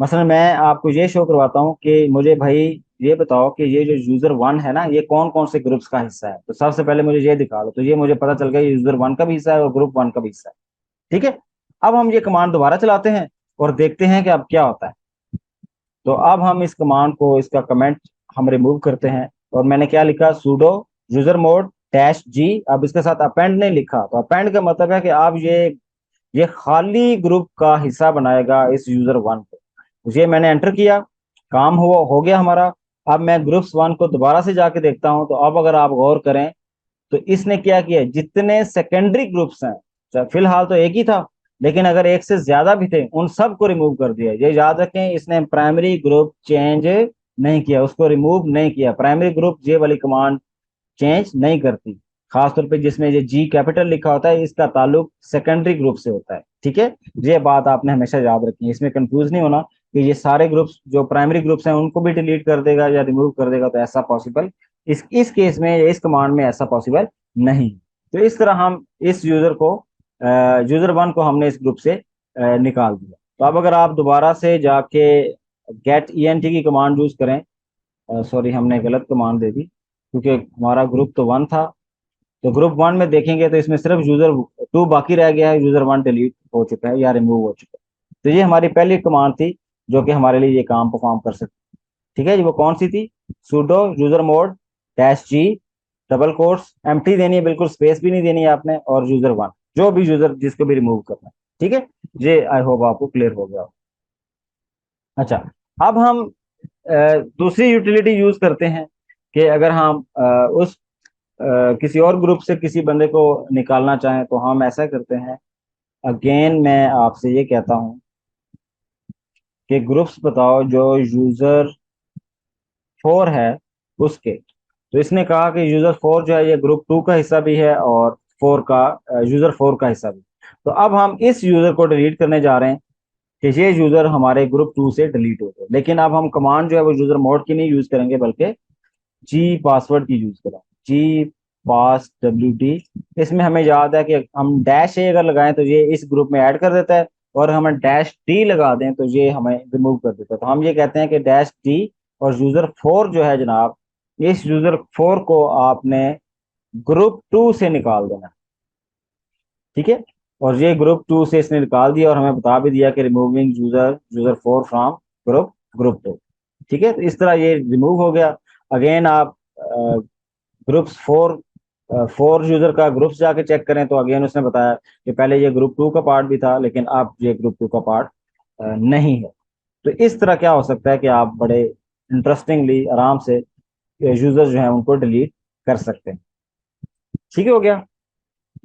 मसलन मैं आपको ये शो करवाता हूँ कि मुझे भाई ये बताओ कि ये जो यूजर वन है ना, ये कौन कौन से ग्रुप्स का हिस्सा है। तो सबसे पहले मुझे ये दिखा दो, तो ये मुझे पता चल गया यूजर वन का भी हिस्सा है और ग्रुप वन का भी हिस्सा है। ठीक है, अब हम ये कमांड दोबारा चलाते हैं और देखते हैं कि अब क्या होता है। तो अब हम इस कमांड को, इसका कमेंट हम रिमूव करते हैं, और मैंने क्या लिखा, सूडो यूजर मोड डैश जी। अब इसके साथ अपेंड नहीं लिखा, तो अपेंड का मतलब है कि अब ये खाली ग्रुप का हिस्सा बनाएगा इस यूजर वन को। ये मैंने एंटर किया, काम हुआ, हो गया हमारा। अब मैं ग्रुप्स वन को दोबारा से जाके देखता हूं, तो अब अगर आप गौर करें तो इसने क्या किया, जितने सेकेंडरी ग्रुप्स हैं, फिलहाल तो एक ही था, लेकिन अगर एक से ज्यादा भी थे उन सब को रिमूव कर दिया। ये याद रखें, इसने प्राइमरी ग्रुप चेंज नहीं किया, उसको रिमूव नहीं किया। प्राइमरी ग्रुप ये वाली कमांड चेंज नहीं करती, खासतौर पे जिसमें ये जी कैपिटल लिखा होता है, इसका ताल्लुक सेकेंडरी ग्रुप से होता है। ठीक है, ये बात आपने हमेशा याद रखनी है, इसमें कंफ्यूज नहीं होना कि ये सारे ग्रुप्स जो प्राइमरी ग्रुप्स हैं उनको भी डिलीट कर देगा या रिमूव कर देगा, तो ऐसा पॉसिबल इस केस में, इस कमांड में ऐसा पॉसिबल नहीं। तो इस तरह हम इस यूजर को, यूजर वन को हमने इस ग्रुप से निकाल दिया। तो अब अगर आप दोबारा से जाके गेट ईएनटी की कमांड यूज करें, सॉरी हमने गलत कमांड दे दी, क्योंकि हमारा ग्रुप तो वन था। तो ग्रुप वन में देखेंगे तो इसमें सिर्फ यूजर टू बाकी रह गया है, यूजर वन डिलीट हो चुका है या रिमूव हो चुका है। तो ये हमारी पहली कमांड थी जो कि हमारे लिए ये काम परफॉर्म कर सकती। ठीक है जी, वो कौन सी थी? सुडो यूजर मोड डैश जी डबल कोट्स, एम्प्टी देनी है, बिल्कुल स्पेस भी नहीं देनी है आपने, और यूजर वन, जो भी यूजर जिसको भी रिमूव करना है। ठीक है, ये आई होप आपको क्लियर हो गया हो। अच्छा, अब हम दूसरी यूटिलिटी यूज करते हैं, कि अगर हम उस किसी और ग्रुप से किसी बंदे को निकालना चाहें, तो हम ऐसा करते हैं। अगेन मैं आपसे ये कहता हूं कि ग्रुप्स बताओ जो यूजर फोर है उसके। तो इसने कहा कि यूजर फोर जो है ये ग्रुप टू का हिस्सा भी है, और फोर का, यूजर फोर का हिस्सा भी। तो अब हम इस यूजर को डिलीट करने जा रहे हैं, कि ये यूजर हमारे ग्रुप टू से डिलीट हो गए। लेकिन अब हम कमांड जो है वो यूजर मोड की नहीं यूज करेंगे, बल्कि जी पासवर्ड की यूज करें, जी पास डब्ल्यू डी। इसमें हमें याद है कि हम डैश ए अगर लगाएं तो ये इस ग्रुप में ऐड कर देता है, और हम डैश डी लगा दें तो ये हमें रिमूव कर देता है। तो हम ये कहते हैं कि डैश डी, और यूजर फोर जो है जनाब, इस यूजर फोर को आपने ग्रुप टू से निकाल देना। ठीक है, और ये ग्रुप टू से इसने निकाल दिया, और हमें बता भी दिया कि removing user user four from group two. ठीक है, तो इस तरह ये रिमूव हो गया। अगेन आप ग्रुप्स फोर, फोर यूजर का ग्रुप्स जाके चेक करें, तो अगेन उसने बताया कि पहले ये ग्रुप टू का पार्ट भी था, लेकिन अब ये ग्रुप टू का पार्ट नहीं है। तो इस तरह क्या हो सकता है कि आप बड़े इंटरेस्टिंगली आराम से यूजर जो है उनको डिलीट कर सकते हैं। ठीक हो गया,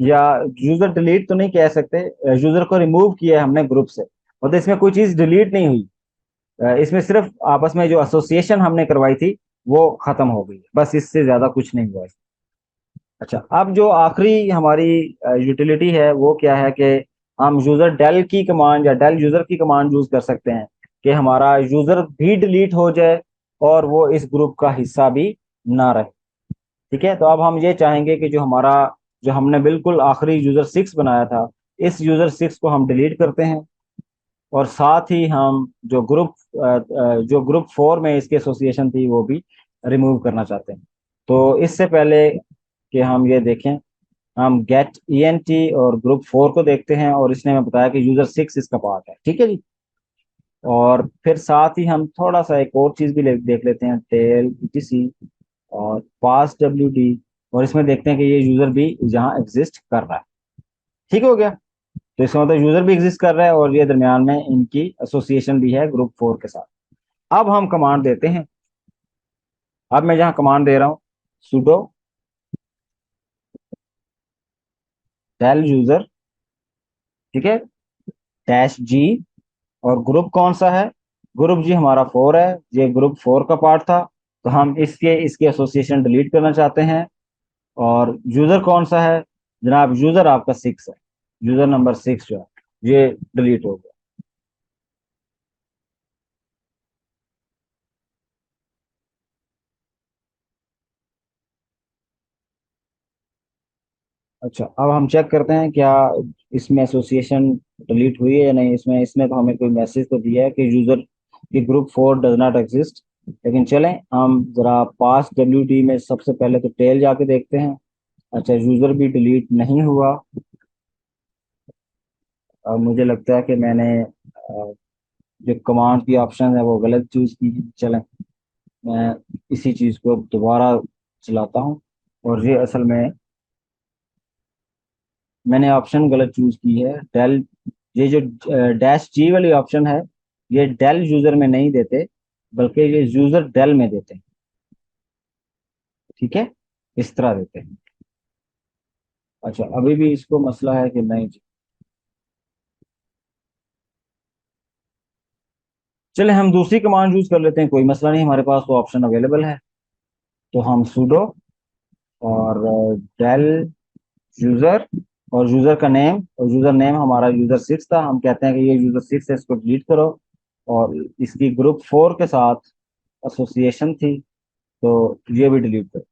या यूजर डिलीट तो नहीं कह सकते, यूजर को रिमूव किया है हमने ग्रुप से, मतलब इसमें कोई चीज डिलीट नहीं हुई। इसमें सिर्फ आपस में जो एसोसिएशन हमने करवाई थी वो खत्म हो गई, बस इससे ज्यादा कुछ नहीं हुआ। अच्छा, अब जो आखिरी हमारी यूटिलिटी है वो क्या है, कि हम यूजर डेल की कमांड या डेल यूजर की कमांड यूज कर सकते हैं, कि हमारा यूजर भी डिलीट हो जाए और वो इस ग्रुप का हिस्सा भी ना रहे। ठीक है, तो अब हम ये चाहेंगे कि जो हमारा जो हमने बिल्कुल आखिरी यूजर 6 बनाया था, इस यूजर 6 को हम डिलीट करते हैं। और साथ ही हम जो ग्रुप 4 में इसकी एसोसिएशन थी वो भी रिमूव करना चाहते हैं। तो इससे पहले कि हम ये देखें, हम गेट ईएनटी और ग्रुप 4 को देखते हैं, और इसने हमें बताया कि यूजर 6 इसका पार्ट है। ठीक है जी। और फिर साथ ही हम थोड़ा सा एक और चीज भी देख लेते हैं, टेल ईटीसी और पास डब्ल्यू डी, और इसमें देखते हैं कि ये यूजर भी यहाँ एग्जिस्ट कर रहा है। ठीक हो गया। तो इसका मतलब यूजर भी एग्जिस्ट कर रहा है और ये दरमियान में इनकी एसोसिएशन भी है ग्रुप 4 के साथ। अब हम कमांड देते हैं। अब मैं जहाँ कमांड दे रहा हूँ, सुडो टेल यूजर, ठीक है, डैश जी, और ग्रुप कौन सा है, ग्रुप जी हमारा 4 है, ये ग्रुप 4 का पार्ट था। तो हम इसके इसके एसोसिएशन डिलीट करना चाहते हैं। और यूजर कौन सा है जनाब, यूजर आपका 6 है, यूजर नंबर 6 जो है ये डिलीट हो गया। अच्छा, अब हम चेक करते हैं क्या इसमें एसोसिएशन डिलीट हुई है या नहीं। इसमें इसमें तो हमें कोई मैसेज तो दिया है कि यूजर की ग्रुप 4 डज नॉट एग्जिस्ट। लेकिन चलें हम जरा पास डब्ल्यू डी में सबसे पहले तो टेल जाके देखते हैं। अच्छा, यूजर भी डिलीट नहीं हुआ। अब मुझे लगता है कि मैंने जो कमांड की ऑप्शन है वो गलत चूज की है। चलें मैं इसी चीज को दोबारा चलाता हूँ। और ये असल में मैंने ऑप्शन गलत चूज की है, डेल। ये जो डैश जी वाली ऑप्शन है, ये डेल यूजर में नहीं देते, बल्कि ये यूजर डेल में देते हैं। ठीक है, इस तरह देते हैं। अच्छा, अभी भी इसको मसला है कि नहीं जी। चले हम दूसरी कमांड यूज कर लेते हैं, कोई मसला नहीं, हमारे पास वो ऑप्शन अवेलेबल है। तो हम sudo और डेल यूजर, और यूजर का नेम, और यूजर नेम हमारा यूजर 6 था, हम कहते हैं कि ये यूजर 6 है, इसको डिलीट करो। और इसकी ग्रुप 4 के साथ एसोसिएशन थी, तो ये भी डिलीट करो।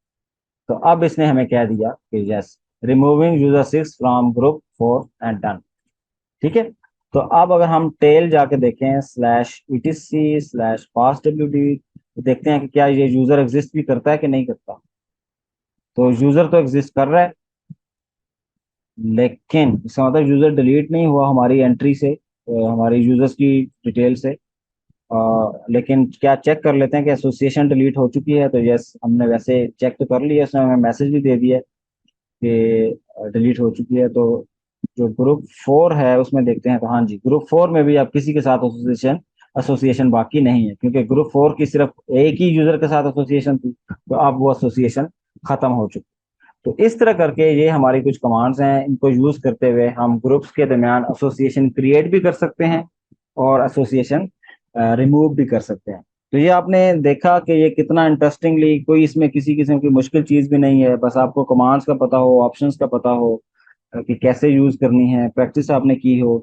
तो अब इसने हमें कह दिया कि yes, removing user 6 from group 4 and done. ठीक है। तो अब अगर हम टेल जाके देखें स्लैश ईटीसी स्लैश पास डब्ल्यू डी, देखते हैं कि क्या ये यूजर एग्जिस्ट भी करता है कि नहीं करता। तो यूजर तो एग्जिस्ट कर रहा है, लेकिन इसका मतलब यूजर डिलीट नहीं हुआ हमारी एंट्री से, हमारी यूजर्स की डिटेल से। लेकिन क्या चेक कर लेते हैं कि एसोसिएशन डिलीट हो चुकी है। तो यस, हमने वैसे चेक तो कर लिया, उसने हमें मैसेज भी दे दिया कि डिलीट हो चुकी है। तो जो ग्रुप 4 है उसमें देखते हैं, तो हाँ जी, ग्रुप 4 में भी अब किसी के साथ एसोसिएशन एसोसिएशन बाकी नहीं है, क्योंकि ग्रुप 4 की सिर्फ एक ही यूजर के साथ एसोसिएशन थी। तो अब वो एसोसिएशन खत्म हो चुकी। तो इस तरह करके ये हमारी कुछ कमांड्स हैं, इनको यूज करते हुए हम ग्रुप्स के दरमियान एसोसिएशन क्रिएट भी कर सकते हैं और एसोसिएशन रिमूव भी कर सकते हैं। तो ये आपने देखा कि ये कितना इंटरेस्टिंगली, कोई इसमें किसी किस्म की मुश्किल चीज भी नहीं है, बस आपको कमांड्स का पता हो, ऑप्शंस का पता हो कि कैसे यूज करनी है, प्रैक्टिस आपने की हो,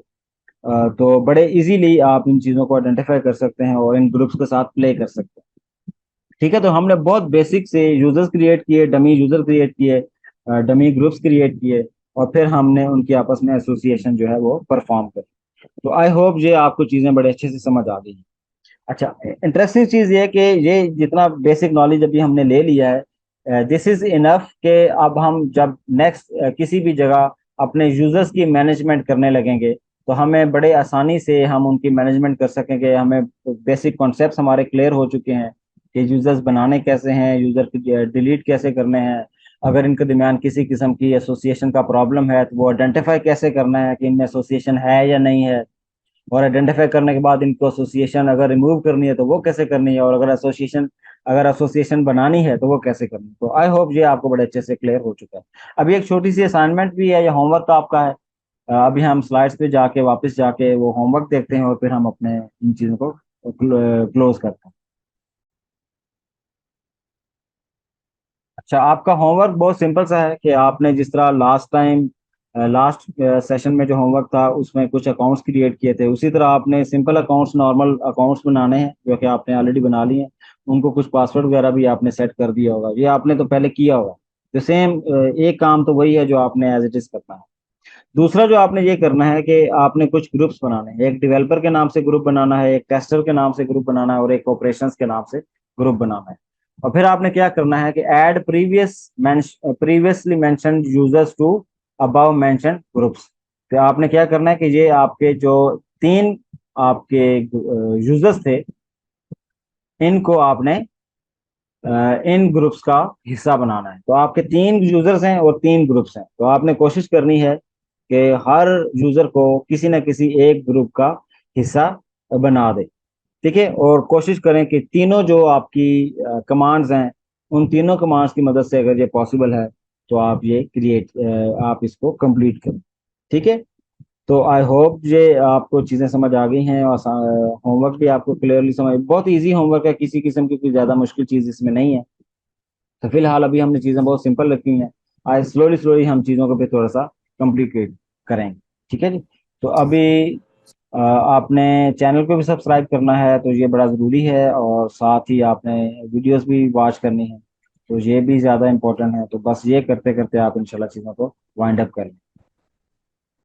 तो बड़े इजीली आप इन चीज़ों को आइडेंटिफाई कर सकते हैं और इन ग्रुप्स के साथ प्ले कर सकते हैं। ठीक है। तो हमने बहुत बेसिक से यूजर्स क्रिएट किए, डमी यूजर क्रिएट किए, डमी ग्रुप्स क्रिएट किए, और फिर हमने उनके आपस में एसोसिएशन जो है वो परफॉर्म कर। तो आई होप ये आपको चीज़ें बड़े अच्छे से समझ आ गई। अच्छा, इंटरेस्टिंग चीज़ ये है कि ये जितना बेसिक नॉलेज अभी हमने ले लिया है, दिस इज इनफ कि अब हम जब नेक्स्ट किसी भी जगह अपने यूजर्स की मैनेजमेंट करने लगेंगे, तो हमें बड़े आसानी से हम उनकी मैनेजमेंट कर सकेंगे। हमें बेसिक कॉन्सेप्ट्स हमारे क्लियर हो चुके हैं कि यूजर्स बनाने कैसे हैं, यूजर डिलीट कैसे करने हैं, अगर इनके दरमियान किसी किस्म की एसोसिएशन का प्रॉब्लम है तो वो आइडेंटिफाई कैसे करना है कि इनमें एसोसिएशन है या नहीं है, और आइडेंटिफाई करने के बाद इनको एसोसिएशन अगर रिमूव करनी है तो वो कैसे करनी है, और अगर एसोसिएशन बनानी है तो वो कैसे करनी है। तो आई होप ये आपको बड़े अच्छे से क्लियर हो चुका है। अभी एक छोटी सी असाइनमेंट भी है या होमवर्क आपका है। अभी हम स्लाइड्स पे जाके वापस जाके वो होमवर्क देखते हैं और फिर हम अपने इन चीज़ों को क्लोज करते हैं। अच्छा, आपका होमवर्क बहुत सिंपल सा है कि आपने जिस तरह लास्ट सेशन में जो होमवर्क था उसमें कुछ अकाउंट्स क्रिएट किए थे, उसी तरह आपने सिंपल अकाउंट्स, नॉर्मल अकाउंट्स बनाने हैं जो कि आपने ऑलरेडी बना लिए हैं। उनको कुछ पासवर्ड वगैरह भी आपने सेट कर दिया होगा, ये आपने तो पहले किया होगा। जो सेम एक काम तो वही है जो आपने एज इट इज करना है। दूसरा जो आपने ये करना है कि आपने कुछ ग्रुप्स बनाने हैं, एक डेवलपर के नाम से ग्रुप बनाना है, एक टेस्टर के नाम से ग्रुप बनाना है और एक ऑपरेशंस के नाम से ग्रुप बनाना है। और फिर आपने क्या करना है कि add previously mentioned users to above mentioned groups. तो आपने क्या करना है कि ये आपके जो तीन आपके यूजर्स थे, इनको आपने इन ग्रुप्स का हिस्सा बनाना है। तो आपके तीन यूजर्स हैं और तीन ग्रुप्स हैं, तो आपने कोशिश करनी है कि हर यूजर को किसी न किसी एक ग्रुप का हिस्सा बना दे। ठीक है, और कोशिश करें कि तीनों जो आपकी कमांड्स हैं, उन तीनों कमांड्स की मदद से अगर ये पॉसिबल है तो आप ये आप इसको कंप्लीट करें। ठीक है, तो आई होप ये आपको चीज़ें समझ आ गई हैं और होमवर्क भी आपको क्लियरली समझ, बहुत इजी होमवर्क है, किसी किस्म की कोई ज़्यादा मुश्किल चीज़ इसमें नहीं है। तो फिलहाल अभी हमने चीज़ें बहुत सिंपल रखी हैं, आज स्लोली स्लोली हम चीज़ों को भी थोड़ा सा कॉम्प्लिकेट करेंगे। ठीक है जी। तो अभी आपने चैनल को भी सब्सक्राइब करना है, तो ये बड़ा ज़रूरी है, और साथ ही आपने वीडियोस भी वॉच करनी है, तो ये भी ज़्यादा इम्पोर्टेंट है। तो बस ये करते करते आप इंशाल्लाह चीज़ों को वाइंड अप करें।